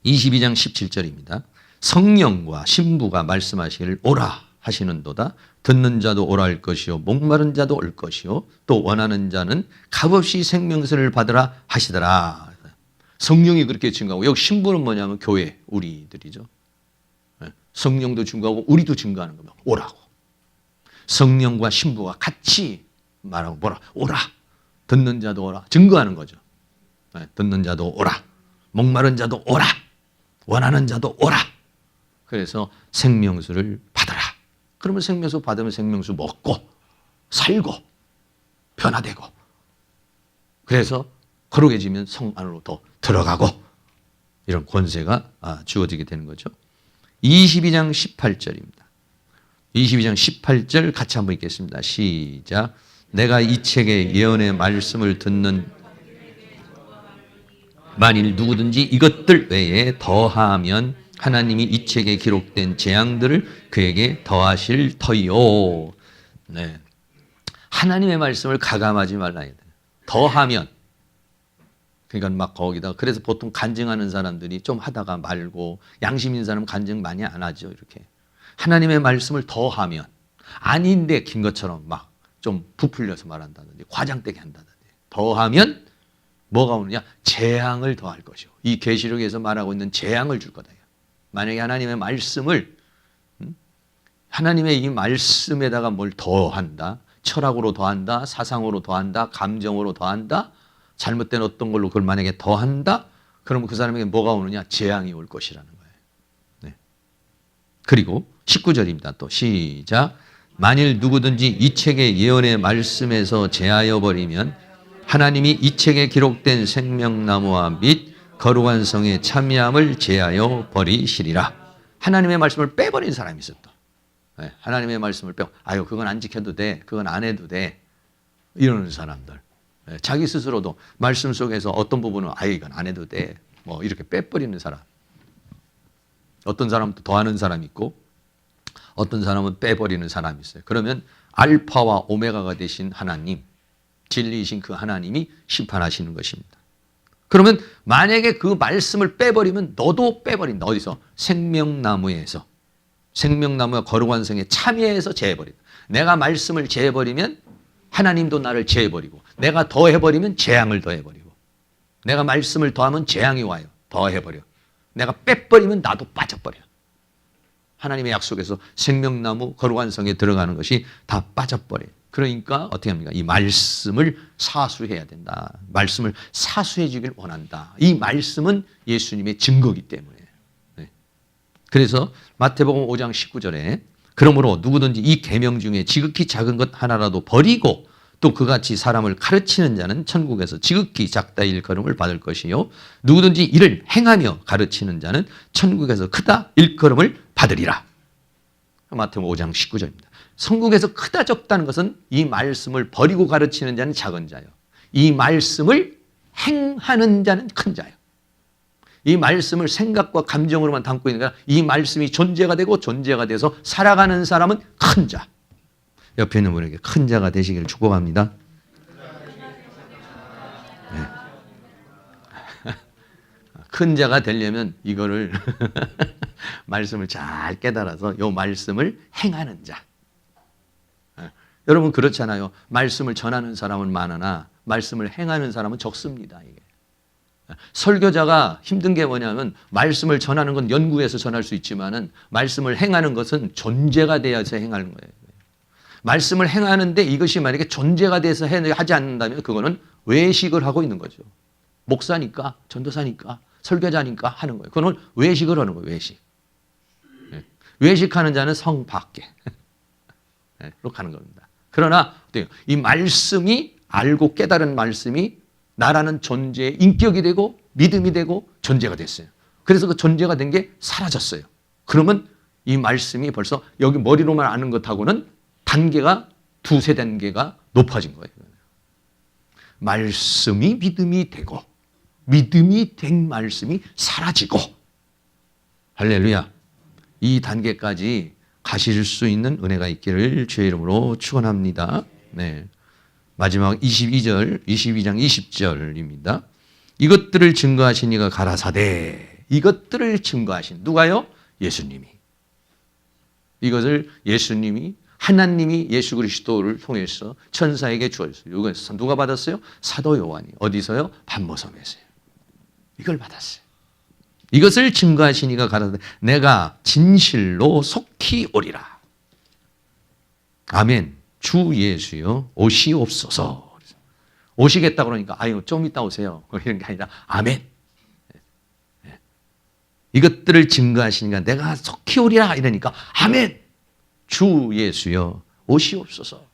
22장 17절입니다. 성령과 신부가 말씀하시기를 오라 하시는도다. 듣는 자도 오라 할 것이요 목마른 자도 올 것이요 또 원하는 자는 값없이 생명수를 받으라 하시더라. 성령이 그렇게 증거하고, 여기 신부는 뭐냐면 교회, 우리들이죠. 성령도 증거하고 우리도 증거하는 겁니다. 오라고. 성령과 신부가 같이 말하고 뭐라? 오라. 듣는 자도 오라. 증거하는 거죠. 듣는 자도 오라. 목마른 자도 오라. 원하는 자도 오라. 그래서 생명수를 받아라. 그러면 생명수 받으면 생명수 먹고 살고 변화되고, 그래서 거룩해지면 성 안으로 더 들어가고, 이런 권세가 주어지게 되는 거죠. 22장 18절입니다. 22장 18절 같이 한번 읽겠습니다. 시작. 내가 이 책의 예언의 말씀을 듣는 만일 누구든지 이것들 외에 더하면 하나님이 이 책에 기록된 재앙들을 그에게 더하실 터이요. 네. 하나님의 말씀을 가감하지 말라 해야 돼요. 더하면. 그러니까 막 거기다, 그래서 보통 간증하는 사람들이 좀 하다가 말고, 양심 있는 사람은 간증 많이 안 하죠. 이렇게. 하나님의 말씀을 더하면, 아닌데 긴 것처럼 막 좀 부풀려서 말한다든지 과장되게 한다든지, 더하면 뭐가 오느냐? 재앙을 더할 것이요. 이 계시록에서 말하고 있는 재앙을 줄 거다. 만약에 하나님의 말씀을, 하나님의 이 말씀에다가 뭘 더한다, 철학으로 더한다, 사상으로 더한다, 감정으로 더한다, 잘못된 어떤 걸로 그걸 만약에 더한다, 그러면 그 사람에게 뭐가 오느냐? 재앙이 올 것이라는 거예요. 네. 그리고 19절입니다. 또 시작. 만일 누구든지 이 책의 예언의 말씀에서 제하여 버리면 하나님이 이 책에 기록된 생명나무와 및 거룩한 성의 참여함을 제하여 버리시리라. 하나님의 말씀을 빼버린 사람이 있었다. 네. 하나님의 말씀을 빼고, 아유 그건 안 지켜도 돼, 그건 안 해도 돼, 이러는 사람들. 자기 스스로도 말씀 속에서 어떤 부분은 아예 이건 안 해도 돼, 뭐 이렇게 빼버리는 사람. 어떤 사람은 더하는 사람이 있고, 어떤 사람은 빼버리는 사람이 있어요. 그러면 알파와 오메가가 되신 하나님, 진리이신 그 하나님이 심판하시는 것입니다. 그러면 만약에 그 말씀을 빼버리면 너도 빼버린다. 어디서? 생명나무에서. 생명나무와 거룩한 성에 참여해서 제해버린다. 내가 말씀을 제해버리면 하나님도 나를 제해버리고, 내가 더해버리면 재앙을 더해버리고, 내가 말씀을 더하면 재앙이 와요. 더해버려. 내가 빼버리면 나도 빠져버려. 하나님의 약속에서 생명나무 거룩한 성에 들어가는 것이 다 빠져버려요. 그러니까 어떻게 합니까? 이 말씀을 사수해야 된다. 말씀을 사수해 주길 원한다. 이 말씀은 예수님의 증거이기 때문에. 네. 그래서 마태복음 5장 19절에 그러므로 누구든지 이 계명 중에 지극히 작은 것 하나라도 버리고 또 그같이 사람을 가르치는 자는 천국에서 지극히 작다 일컬음을 받을 것이요 누구든지 이를 행하며 가르치는 자는 천국에서 크다 일컬음을 받으리라. 마태복음 5장 19절입니다. 천국에서 크다 적다는 것은 이 말씀을 버리고 가르치는 자는 작은 자요, 이 말씀을 행하는 자는 큰 자요. 이 말씀을 생각과 감정으로만 담고 있는 게 아니라 이 말씀이 존재가 되고 존재가 돼서 살아가는 사람은 큰 자. 옆에 있는 분에게 큰 자가 되시기를 축복합니다. 네. 큰 자가 되려면 이거를 말씀을 잘 깨달아서 이 말씀을 행하는 자. 여러분 그렇잖아요. 말씀을 전하는 사람은 많으나 말씀을 행하는 사람은 적습니다. 이게. 설교자가 힘든 게 뭐냐면 말씀을 전하는 건 연구해서 전할 수 있지만은 말씀을 행하는 것은 존재가 되어서 행하는 거예요. 말씀을 행하는데 이것이 만약에 존재가 돼서 하지 않는다면 그거는 외식을 하고 있는 거죠. 목사니까, 전도사니까, 설교자니까 하는 거예요. 그거는 외식을 하는 거예요. 외식. 외식하는 자는 성 밖에. 그렇게 하는 겁니다. 그러나 이 말씀이, 알고 깨달은 말씀이 나라는 존재의 인격이 되고 믿음이 되고 존재가 됐어요. 그래서 그 존재가 된 게 사라졌어요. 그러면 이 말씀이 벌써 여기 머리로만 아는 것하고는 단계가 두세 단계가 높아진 거예요. 말씀이 믿음이 되고 믿음이 된 말씀이 사라지고, 할렐루야. 이 단계까지 가실 수 있는 은혜가 있기를 주의 이름으로 축원합니다. 네. 마지막 22장 20절입니다. 이것들을 증거하신 이가 가라사대. 이것들을 증거하신 누가요? 예수님이. 이것을 예수님이 하나님이 예수 그리스도를 통해서 천사에게 주었어요. 이건 누가 받았어요? 사도 요한이. 어디서요? 반모섬에서요. 이걸 받았어요. 이것을 증거하시니가 가라사대 내가 진실로 속히 오리라. 아멘. 주 예수여 오시옵소서. 오시겠다 그러니까 아유 좀 이따 오세요. 이런 게 아니라 아멘. 이것들을 증거하시니까 내가 속히 오리라 이러니까 아멘. 주 예수여 오시옵소서.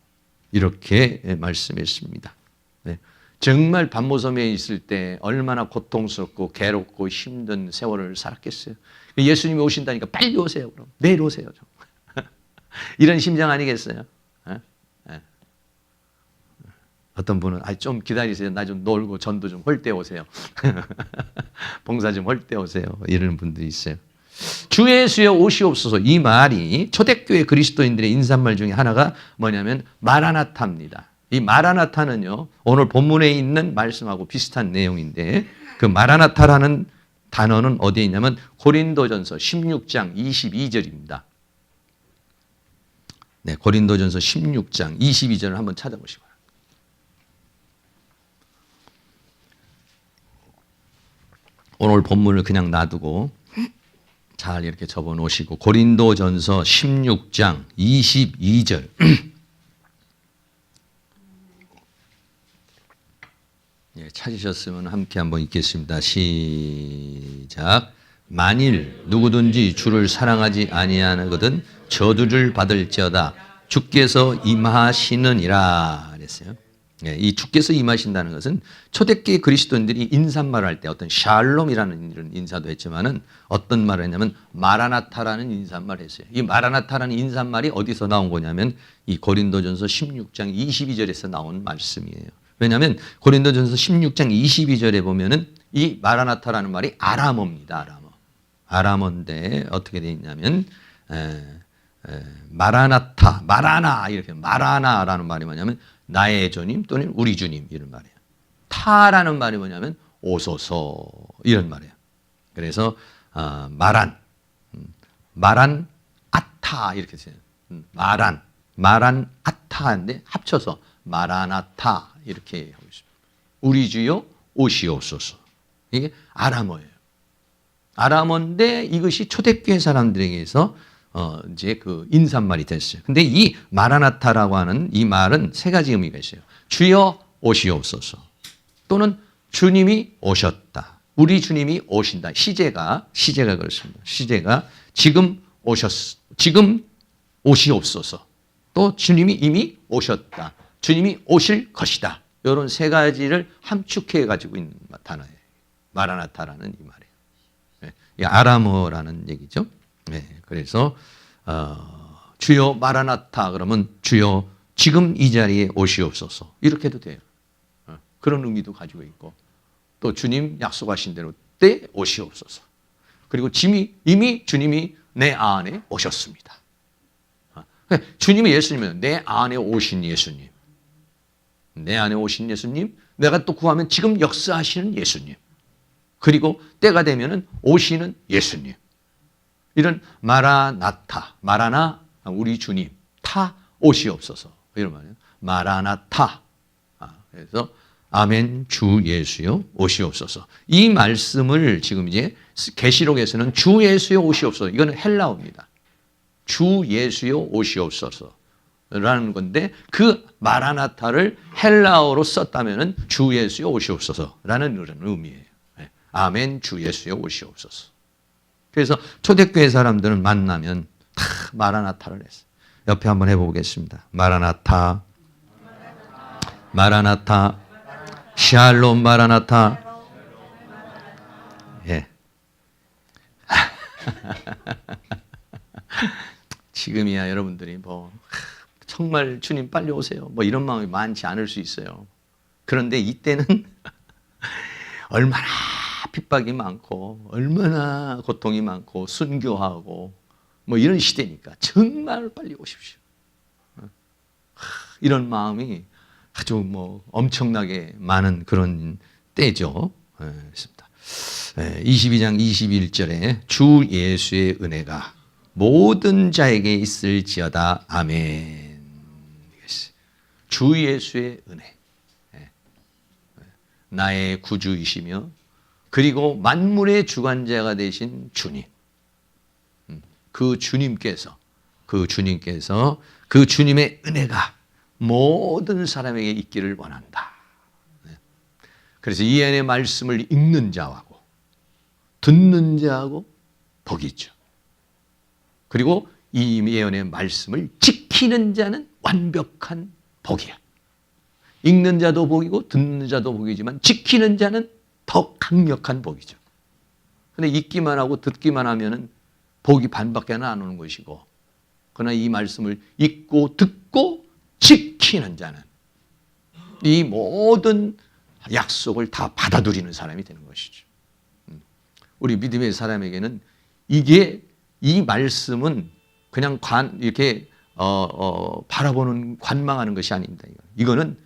이렇게 말씀했습니다. 네. 정말 반모섬에 있을 때 얼마나 고통스럽고 괴롭고 힘든 세월을 살았겠어요. 예수님이 오신다니까 빨리 오세요. 그럼 내일 오세요. 이런 심정 아니겠어요? 어떤 분은 좀 기다리세요. 나 좀 놀고 전도 좀 할 때 오세요. 봉사 좀 할 때 오세요. 이러는 분들이 있어요. 주 예수여 오시옵소서. 이 말이 초대교회 그리스도인들의 인사말 중에 하나가 뭐냐면 마라나타입니다. 이 마라나타는요, 오늘 본문에 있는 말씀하고 비슷한 내용인데 그 마라나타라는 단어는 어디에 있냐면 고린도전서 16장 22절입니다. 네, 고린도전서 16장 22절을 한번 찾아보시고. 오늘 본문을 그냥 놔두고 잘 이렇게 접어 놓으시고 고린도전서 16장 22절 예, 찾으셨으면 함께 한번 읽겠습니다. 시작. 만일 누구든지 주를 사랑하지 아니하거든 저주를 받을지어다. 주께서 임하시느니라 그랬어요. 예, 이 주께서 임하신다는 것은 초대교회 그리스도인들이 인사말을 할 때 어떤 샬롬이라는 이런 인사도 했지만은 어떤 말을 했냐면 마라나타라는 인사말을 했어요. 이 마라나타라는 인사말이 어디서 나온 거냐면 이 고린도전서 16장 22절에서 나온 말씀이에요. 왜냐하면 고린도전서 16장 22절에 보면은 이 마라나타라는 말이 아람어입니다. 아람어. 아람어인데 어떻게 되어 있냐면 마라나타, 마라나 이렇게 마라나라는 말이 뭐냐면 나의 주님 또는 우리 주님 이런 말이에요. 타라는 말이 뭐냐면 오소서 이런 말이에요. 그래서 마란 아타 이렇게 써요. 마란 아타인데 합쳐서 마라나타 이렇게 하고 있습니다. 우리 주여 오시옵소서. 이게 아람어예요. 아람어인데 이것이 초대교회 사람들에게서 이제 그 인사말이 됐어요. 근데 이 마라나타라고 하는 이 말은 세 가지 의미가 있어요. 주여 오시옵소서. 또는 주님이 오셨다. 우리 주님이 오신다. 시제가 그렇습니다. 시제가 지금 오시옵소서. 또 주님이 이미 오셨다. 주님이 오실 것이다. 이런 세 가지를 함축해 가지고 있는 단어예요. 마라나타라는 이 말이에요. 네. 아람어라는 얘기죠. 네. 그래서 주여 마라나타 그러면 주여 지금 이 자리에 오시옵소서 이렇게도 돼요. 그런 의미도 가지고 있고 또 주님 약속하신 대로 때 오시옵소서. 그리고 이미 주님이 내 안에 오셨습니다. 주님이 예수님은 내 안에 오신 예수님. 내 안에 오신 예수님, 내가 또 구하면 지금 역사하시는 예수님. 그리고 때가 되면은 오시는 예수님. 이런 마라나타, 마라나 우리 주님, 타 오시옵소서 이런 말이에요. 마라나타. 그래서 아멘 주 예수여 오시옵소서. 이 말씀을 지금 이제 계시록에서는 주 예수여 오시옵소서. 이거는 헬라어입니다. 주 예수여 오시옵소서라는 건데 그 마라나타를 헬라어로 썼다면은 주 예수여 오시옵소서라는 그런 의미예요. 아멘 주 예수여 오시옵소서. 그래서 초대교회 사람들은 만나면 다 마라나타를 했어요. 옆에 한번 해보겠습니다. 마라나타, 마라나타, 샬롬 마라나타. 예. 지금이야 여러분들이 뭐 정말 주님 빨리 오세요. 뭐 이런 마음이 많지 않을 수 있어요. 그런데 이때는 얼마나 핍박이 많고 얼마나 고통이 많고 순교하고 뭐 이런 시대니까 정말 빨리 오십시오. 이런 마음이 아주 뭐 엄청나게 많은 그런 때죠. 22장 21절에 주 예수의 은혜가 모든 자에게 있을지어다. 아멘. 주 예수의 은혜, 나의 구주이시며 그리고 만물의 주관자가 되신 주님, 그 주님께서 그 주님의 은혜가 모든 사람에게 있기를 원한다. 그래서 이 예언의 말씀을 읽는 자하고 듣는 자하고 복이 있죠. 그리고 이 예언의 말씀을 지키는 자는 완벽한 복이야. 읽는 자도 복이고 듣는 자도 복이지만 지키는 자는 더 강력한 복이죠. 그런데 읽기만 하고 듣기만 하면은 복이 반밖에 안 오는 것이고, 그러나 이 말씀을 읽고 듣고 지키는 자는 이 모든 약속을 다 받아들이는 사람이 되는 것이죠. 우리 믿음의 사람에게는 이 말씀은 그냥 이렇게 바라보는 관망하는 것이 아닙니다. 이거는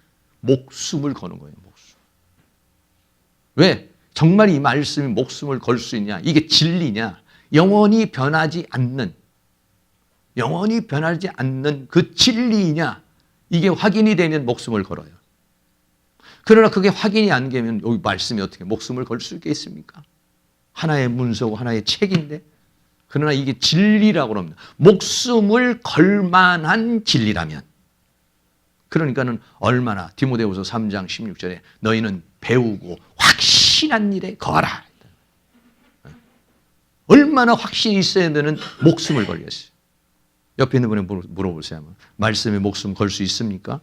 목숨을 거는 거예요. 목숨. 왜? 정말 이 말씀이 목숨을 걸 수 있냐? 이게 진리냐? 영원히 변하지 않는 그 진리냐? 이게 확인이 되면 목숨을 걸어요. 그러나 그게 확인이 안 되면 여기 말씀이 어떻게 목숨을 걸 수 있겠습니까? 하나의 문서고 하나의 책인데, 그러나 이게 진리라고 합니다. 목숨을 걸 만한 진리라면, 그러니까는 얼마나 디모데후서 3장 16절에 너희는 배우고 확신한 일에 거하라. 얼마나 확신이 있어야 되는 목숨을 걸렸어요. 옆에 있는 분에 물어보세요. 말씀에 목숨 걸 수 있습니까?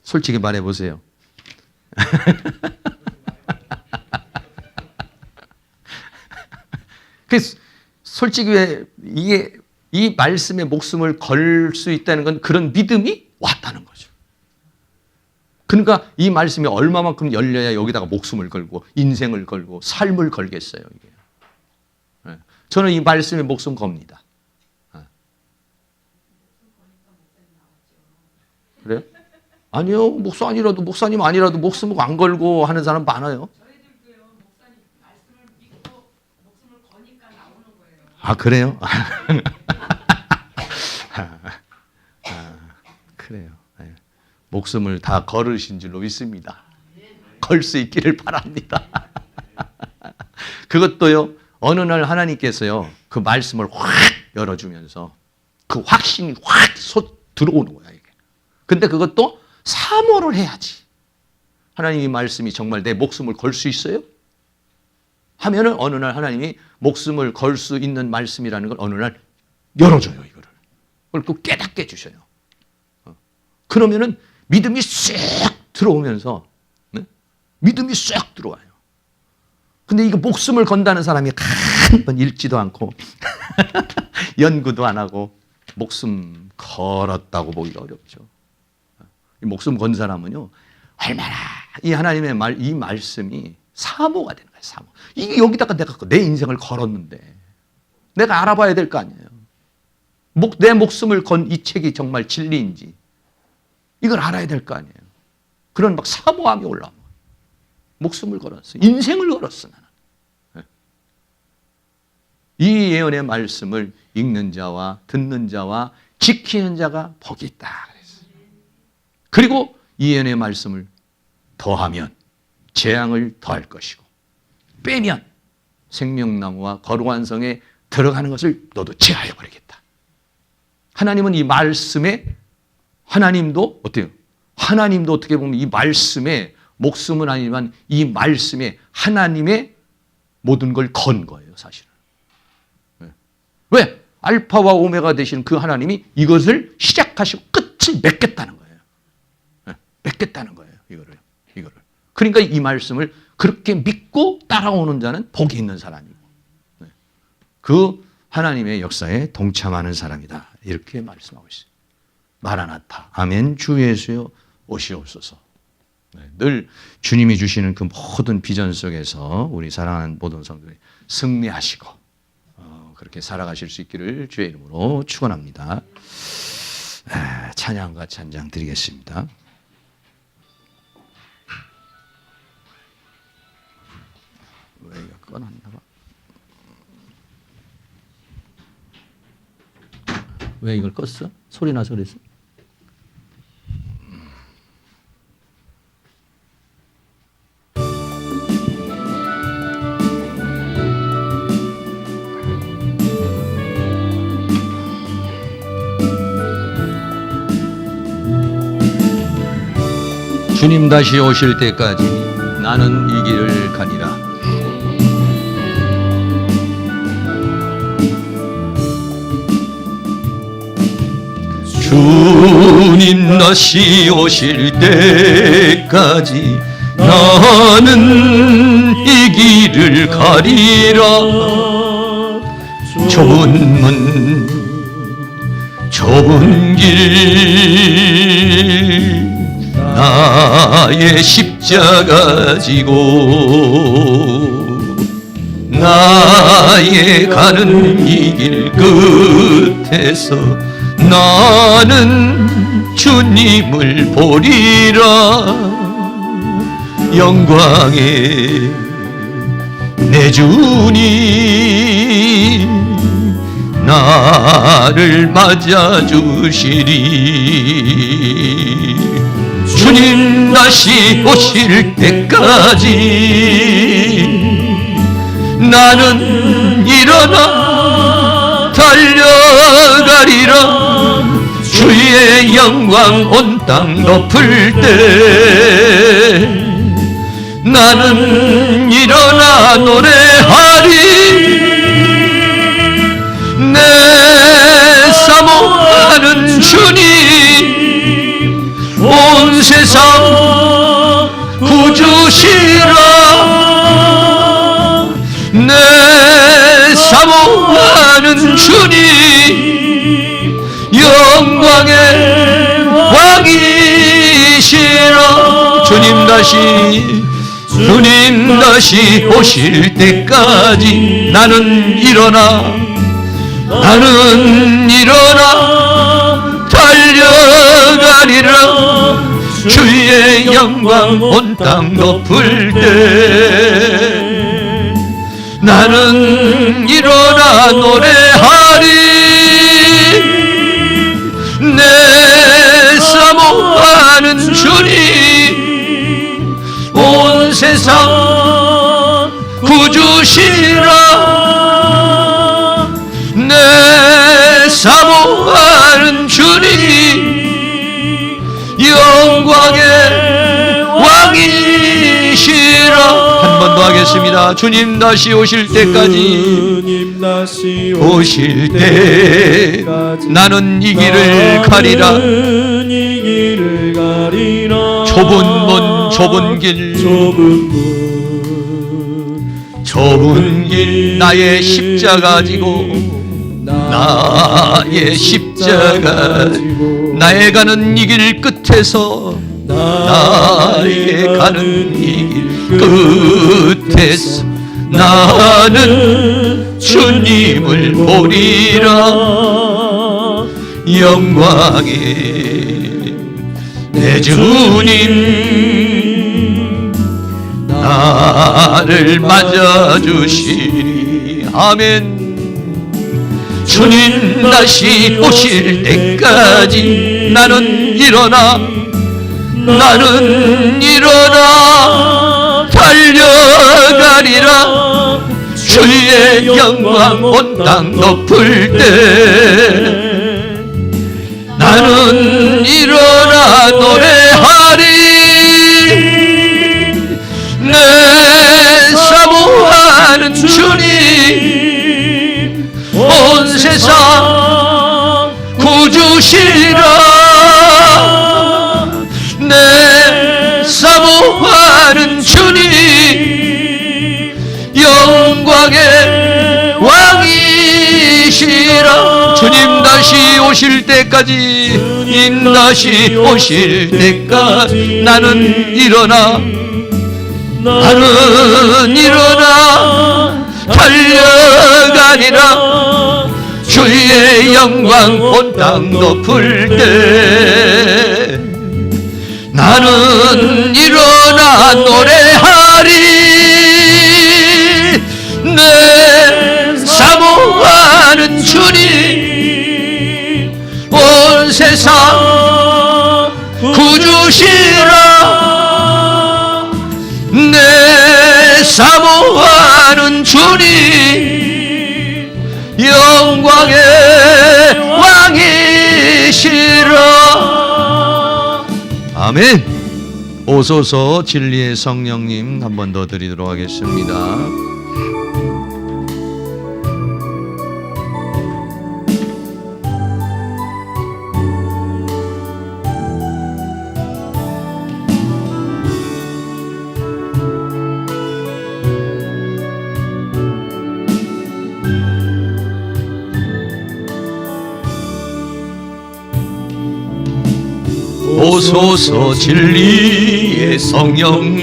솔직히 말해보세요. 그래서 솔직히 왜 이 말씀에 목숨을 걸 수 있다는 건 그런 믿음이 왔다는 거죠. 그러니까 이 말씀이 얼마만큼 열려야 여기다가 목숨을 걸고 인생을 걸고 삶을 걸겠어요. 이게. 저는 이 말씀에 목숨 겁니다. 그래요? 아니요. 목사님 아니라도 목숨 안 걸고 하는 사람 많아요. 저희들도요. 목사님 말씀을 믿고 목숨을 거니까 나오는 거예요. 아, 그래요? 그래요. 목숨을 다 걸으신 줄로 믿습니다. 걸 수 있기를 바랍니다. 그것도요, 어느 날 하나님께서요, 그 말씀을 확 열어주면서 그 확신이 확 들어오는 거야, 이게. 근데 그것도 사모를 해야지. 하나님의 말씀이 정말 내 목숨을 걸 수 있어요? 하면은 어느 날 하나님이 목숨을 걸 수 있는 말씀이라는 걸 어느 날 열어줘요, 이거를. 그걸 또 깨닫게 해주셔요. 그러면은 믿음이 쑥 들어오면서, 네? 믿음이 쑥 들어와요. 근데 이거 목숨을 건다는 사람이 한 번 읽지도 않고, 연구도 안 하고, 목숨 걸었다고 보기가 어렵죠. 이 목숨 건 사람은요, 얼마나 이 하나님의 이 말씀이 사모가 되는 거예요, 사모. 이게 여기다가 내가 내 인생을 걸었는데, 내가 알아봐야 될 거 아니에요. 내 목숨을 건 이 책이 정말 진리인지, 이걸 알아야 될 거 아니에요. 그런 막 사모함이 올라와. 목숨을 걸었어. 인생을 걸었어, 나는. 이 예언의 말씀을 읽는 자와 듣는 자와 지키는 자가 복이 있다. 그리고 이 예언의 말씀을 더하면 재앙을 더할 것이고, 빼면 생명나무와 거룩한 성에 들어가는 것을 너도 제하여 버리겠다. 하나님은 이 말씀에, 하나님도 어때요? 하나님도 어떻게 보면 이 말씀에 목숨은 아니지만 이 말씀에 하나님의 모든 걸 건 거예요, 사실은. 왜? 알파와 오메가 되시는 그 하나님이 이것을 시작하시고 끝을 맺겠다는 거예요. 맺겠다는 거예요, 이거를. 그러니까 이 말씀을 그렇게 믿고 따라오는 자는 복이 있는 사람이고, 그 하나님의 역사에 동참하는 사람이다. 이렇게 말씀하고 있어요. 마라나타, 아멘, 주 예수여 오시옵소서. 늘 주님이 주시는 그 모든 비전 속에서 우리 사랑하는 모든 성도들이 승리하시고 그렇게 살아가실 수 있기를 주의 이름으로 축원합니다. 찬양과 찬양 드리겠습니다. 왜 이거 꺼놨나 봐. 왜 이걸 껐어? 소리 나서 그랬어? 주님 다시 오실 때까지 나는 이 길을 가리라. 주님 다시 오실 때까지 나는 이 길을 가리라. 좁은 문 좁은 길 나의 십자가 지고 나의 가는 이 길 끝에서 나는 주님을 보리라. 영광의 내 주님 나를 맞아주시리. 주님 다시 오실 때까지 나는 일어나 달려가리라. 주의 영광 온 땅 덮을 때 나는 일어나 노래하리. 내 사모하는 주님 온 세상 구주시라. 내 사모하는 주님 영광의 왕이시라. 주님 다시 오실 때까지 나는 일어나 달려가리라. 주의 영광 온 땅 덮을 때 나는 일어나 노래하리. 내 사모하는 주님 온 세상 구주시라. 내 사모하는 주님 영광의 왕이시라. 한 번 더 하겠습니다. 주님 다시 오실 때까지 오실 때 나는 이 길을 가리라. 좁은 문 좁은 길 나의 십자가 지고 나의 십자가 나의 가는 이 길 끝에서 나의 가는 이 길 끝에서 나는 주님을 보리라. 영광의 내 주님 나를 맞아주시리. 아멘. 주님 다시 오실 때까지 나는 일어나 달려가리라. 주의 영광 온 땅 덮을 때 나는 일어나 노래하리. 내 사모하는 주님 온 세상 구주시라. 내 사모하는 주님 영광의 왕이시라. 주님 다시 오실 때까지 나는 일어나 달려가리라. 주의 영광 온 땅 덮을 때 나는 일어나 노래하리. 내 사모하는 주님 온 세상 구주시라. 내 사모하는 주님 영광의 왕이시라. 아멘. 오소서 진리의 성령님 한 번 더 드리도록 하겠습니다. 오소서 진리의 성령님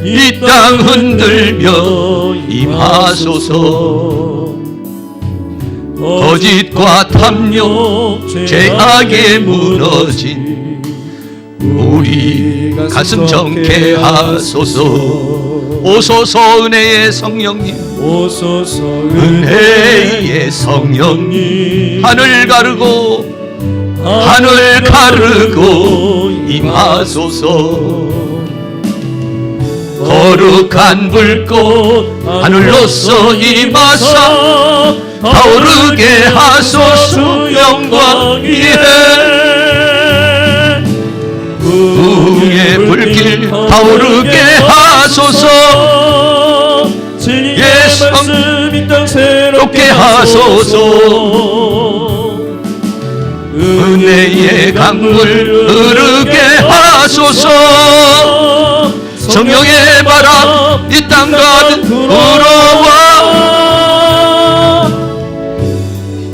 이 땅 흔들며 임하소서. 거짓과 탐욕 죄악에 무너진 우리 가슴 정케 하소서. 오소서 은혜의 성령님, 오소서 은혜의 성령님 하늘 가르고 하늘 가르고 임하소서. 거룩한 불꽃 하늘로서 임하사 타오르게 하소서. 영광 위에 부흥의 불길 타오르게 하소서. 진리의 예수 말씀 이 땅 새롭게 하소서. 은혜의 강물 흐르게 하소서. 성령의 바람 이 땅 가득 불어와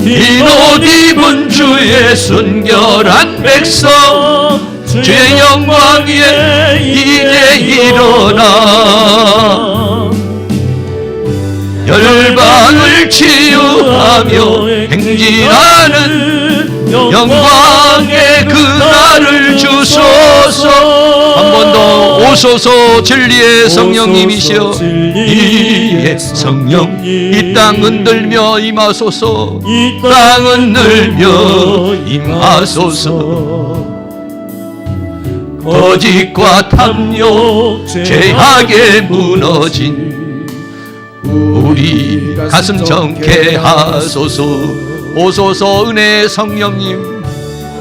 흰옷 입은 주의 순결한 백성 주의 영광 위에 이제 일어나 열방을 치유하며 행진하는 영광의 그날을 주소서. 한 번 더 오소서 진리의 성령님이시여 진리의 성령 이 땅 흔들며 임하소서. 이 땅 흔들며 임하소서. 거짓과 탐욕 죄악에 무너진 우리 가슴 정케 하소서. 오소서 은혜의 성령님,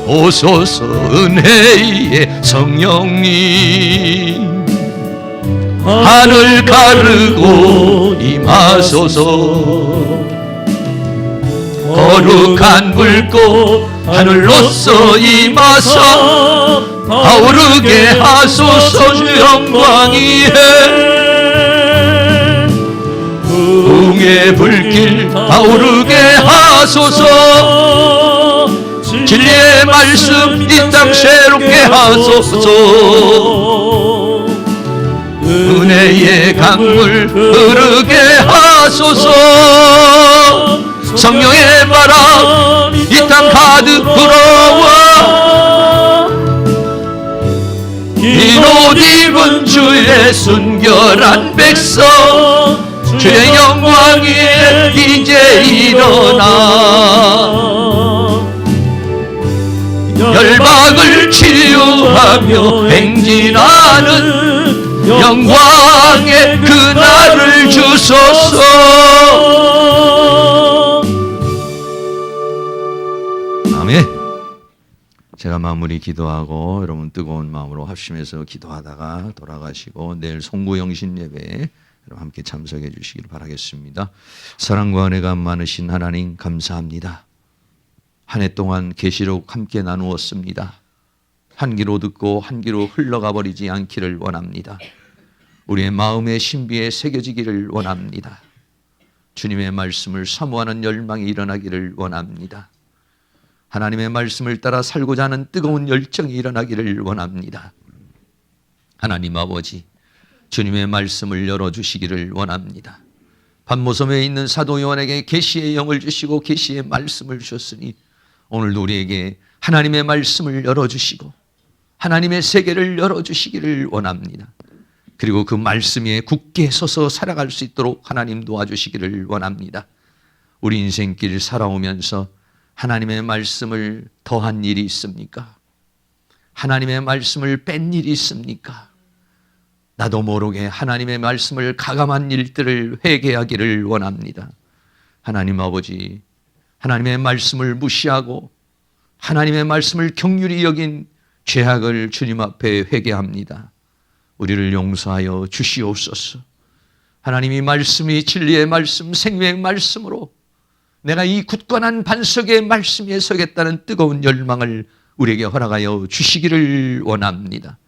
오소서 은혜의 성령님 하늘 가르고 임하소서. 거룩한 불꽃 하늘로서 임하사 타오르게 하소서. 주 영광 위에 부흥의 불길 타오르게 하소서. 진리의 말씀 이 땅 새롭게 하소서. 은혜의 강물 흐르게 하소서. 성령의 바람 이 땅 가득 불어와 흰옷 입은 주의 순결한 백성 주의 영광 위에 이제 일어나 열방을 치유하며 행진하는 영광의 그날을 주소서. 아멘. 제가 마무리 기도하고 여러분 뜨거운 마음으로 합심해서 기도하다가 돌아가시고 내일 송구영신 예배에 여러분 함께 참석해 주시길 바라겠습니다. 사랑과 은혜가 많으신 하나님 감사합니다. 한 해 동안 계시록 함께 나누었습니다. 한 귀로 듣고 한 귀로 흘러가 버리지 않기를 원합니다. 우리의 마음의 신비에 새겨지기를 원합니다. 주님의 말씀을 사모하는 열망이 일어나기를 원합니다. 하나님의 말씀을 따라 살고자 하는 뜨거운 열정이 일어나기를 원합니다. 하나님 아버지, 주님의 말씀을 열어주시기를 원합니다. 반모섬에 있는 사도 요한에게 계시의 영을 주시고 계시의 말씀을 주셨으니 오늘도 우리에게 하나님의 말씀을 열어주시고 하나님의 세계를 열어주시기를 원합니다. 그리고 그 말씀 위에 굳게 서서 살아갈 수 있도록 하나님 도와주시기를 원합니다. 우리 인생길 살아오면서 하나님의 말씀을 더한 일이 있습니까? 하나님의 말씀을 뺀 일이 있습니까? 나도 모르게 하나님의 말씀을 가감한 일들을 회개하기를 원합니다. 하나님 아버지, 하나님의 말씀을 무시하고 하나님의 말씀을 긍휼히 여긴 죄악을 주님 앞에 회개합니다. 우리를 용서하여 주시옵소서. 하나님이 말씀이 진리의 말씀, 생명의 말씀으로 내가 이 굳건한 반석의 말씀 위에 서겠다는 뜨거운 열망을 우리에게 허락하여 주시기를 원합니다.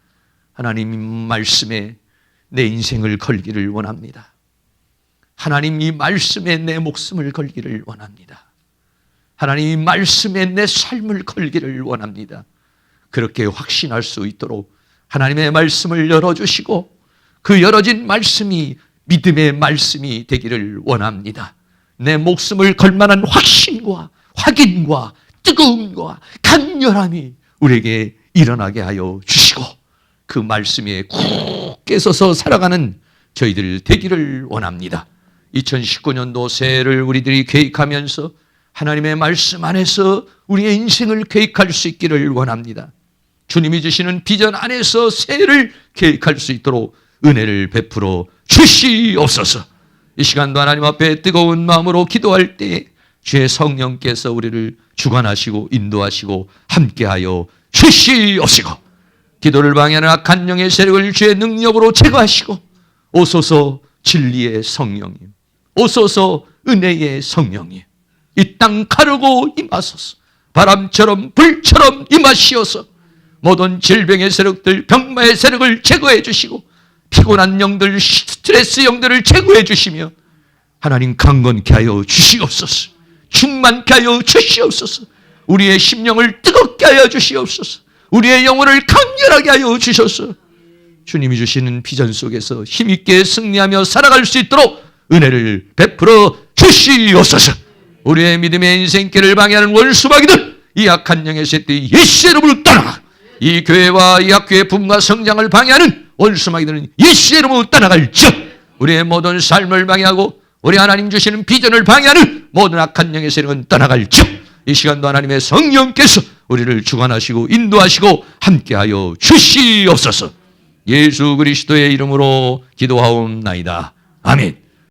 하나님 말씀에 내 인생을 걸기를 원합니다. 하나님 이 말씀에 내 목숨을 걸기를 원합니다. 하나님 이 말씀에 내 삶을 걸기를 원합니다. 그렇게 확신할 수 있도록 하나님의 말씀을 열어주시고 그 열어진 말씀이 믿음의 말씀이 되기를 원합니다. 내 목숨을 걸 만한 확신과 확인과 뜨거움과 강렬함이 우리에게 일어나게 하여 주시고 그 말씀에 굳게 서서 살아가는 저희들 되기를 원합니다. 2019년도 새해를 우리들이 계획하면서 하나님의 말씀 안에서 우리의 인생을 계획할 수 있기를 원합니다. 주님이 주시는 비전 안에서 새해를 계획할 수 있도록 은혜를 베풀어 주시옵소서. 이 시간도 하나님 앞에 뜨거운 마음으로 기도할 때 주의 성령께서 우리를 주관하시고 인도하시고 함께하여 주시옵시고 기도를 방해하는 악한 영의 세력을 주의 능력으로 제거하시고 오소서 진리의 성령님, 오소서 은혜의 성령님, 이 땅 가르고 임하소서. 바람처럼 불처럼 임하시어서 모든 질병의 세력들, 병마의 세력을 제거해 주시고 피곤한 영들, 스트레스 영들을 제거해 주시며 하나님 강건케 하여 주시옵소서. 충만케 하여 주시옵소서. 우리의 심령을 뜨겁게 하여 주시옵소서. 우리의 영혼을 강렬하게 하여 주셔서 주님이 주시는 비전 속에서 힘있게 승리하며 살아갈 수 있도록 은혜를 베풀어 주시옵소서. 우리의 믿음의 인생길을 방해하는 원수마귀들, 이 악한 영의 새끼 예수의 이름으로 떠나가. 이 교회와 이 학교의 부흥과 성장을 방해하는 원수마귀들은 예수의 이름으로 떠나갈지어. 우리의 모든 삶을 방해하고 우리 하나님 주시는 비전을 방해하는 모든 악한 영의 세력은 떠나갈지어. 이 시간도 하나님의 성령께서 우리를 주관하시고 인도하시고 함께하여 주시옵소서. 예수 그리스도의 이름으로 기도하옵나이다. 아멘.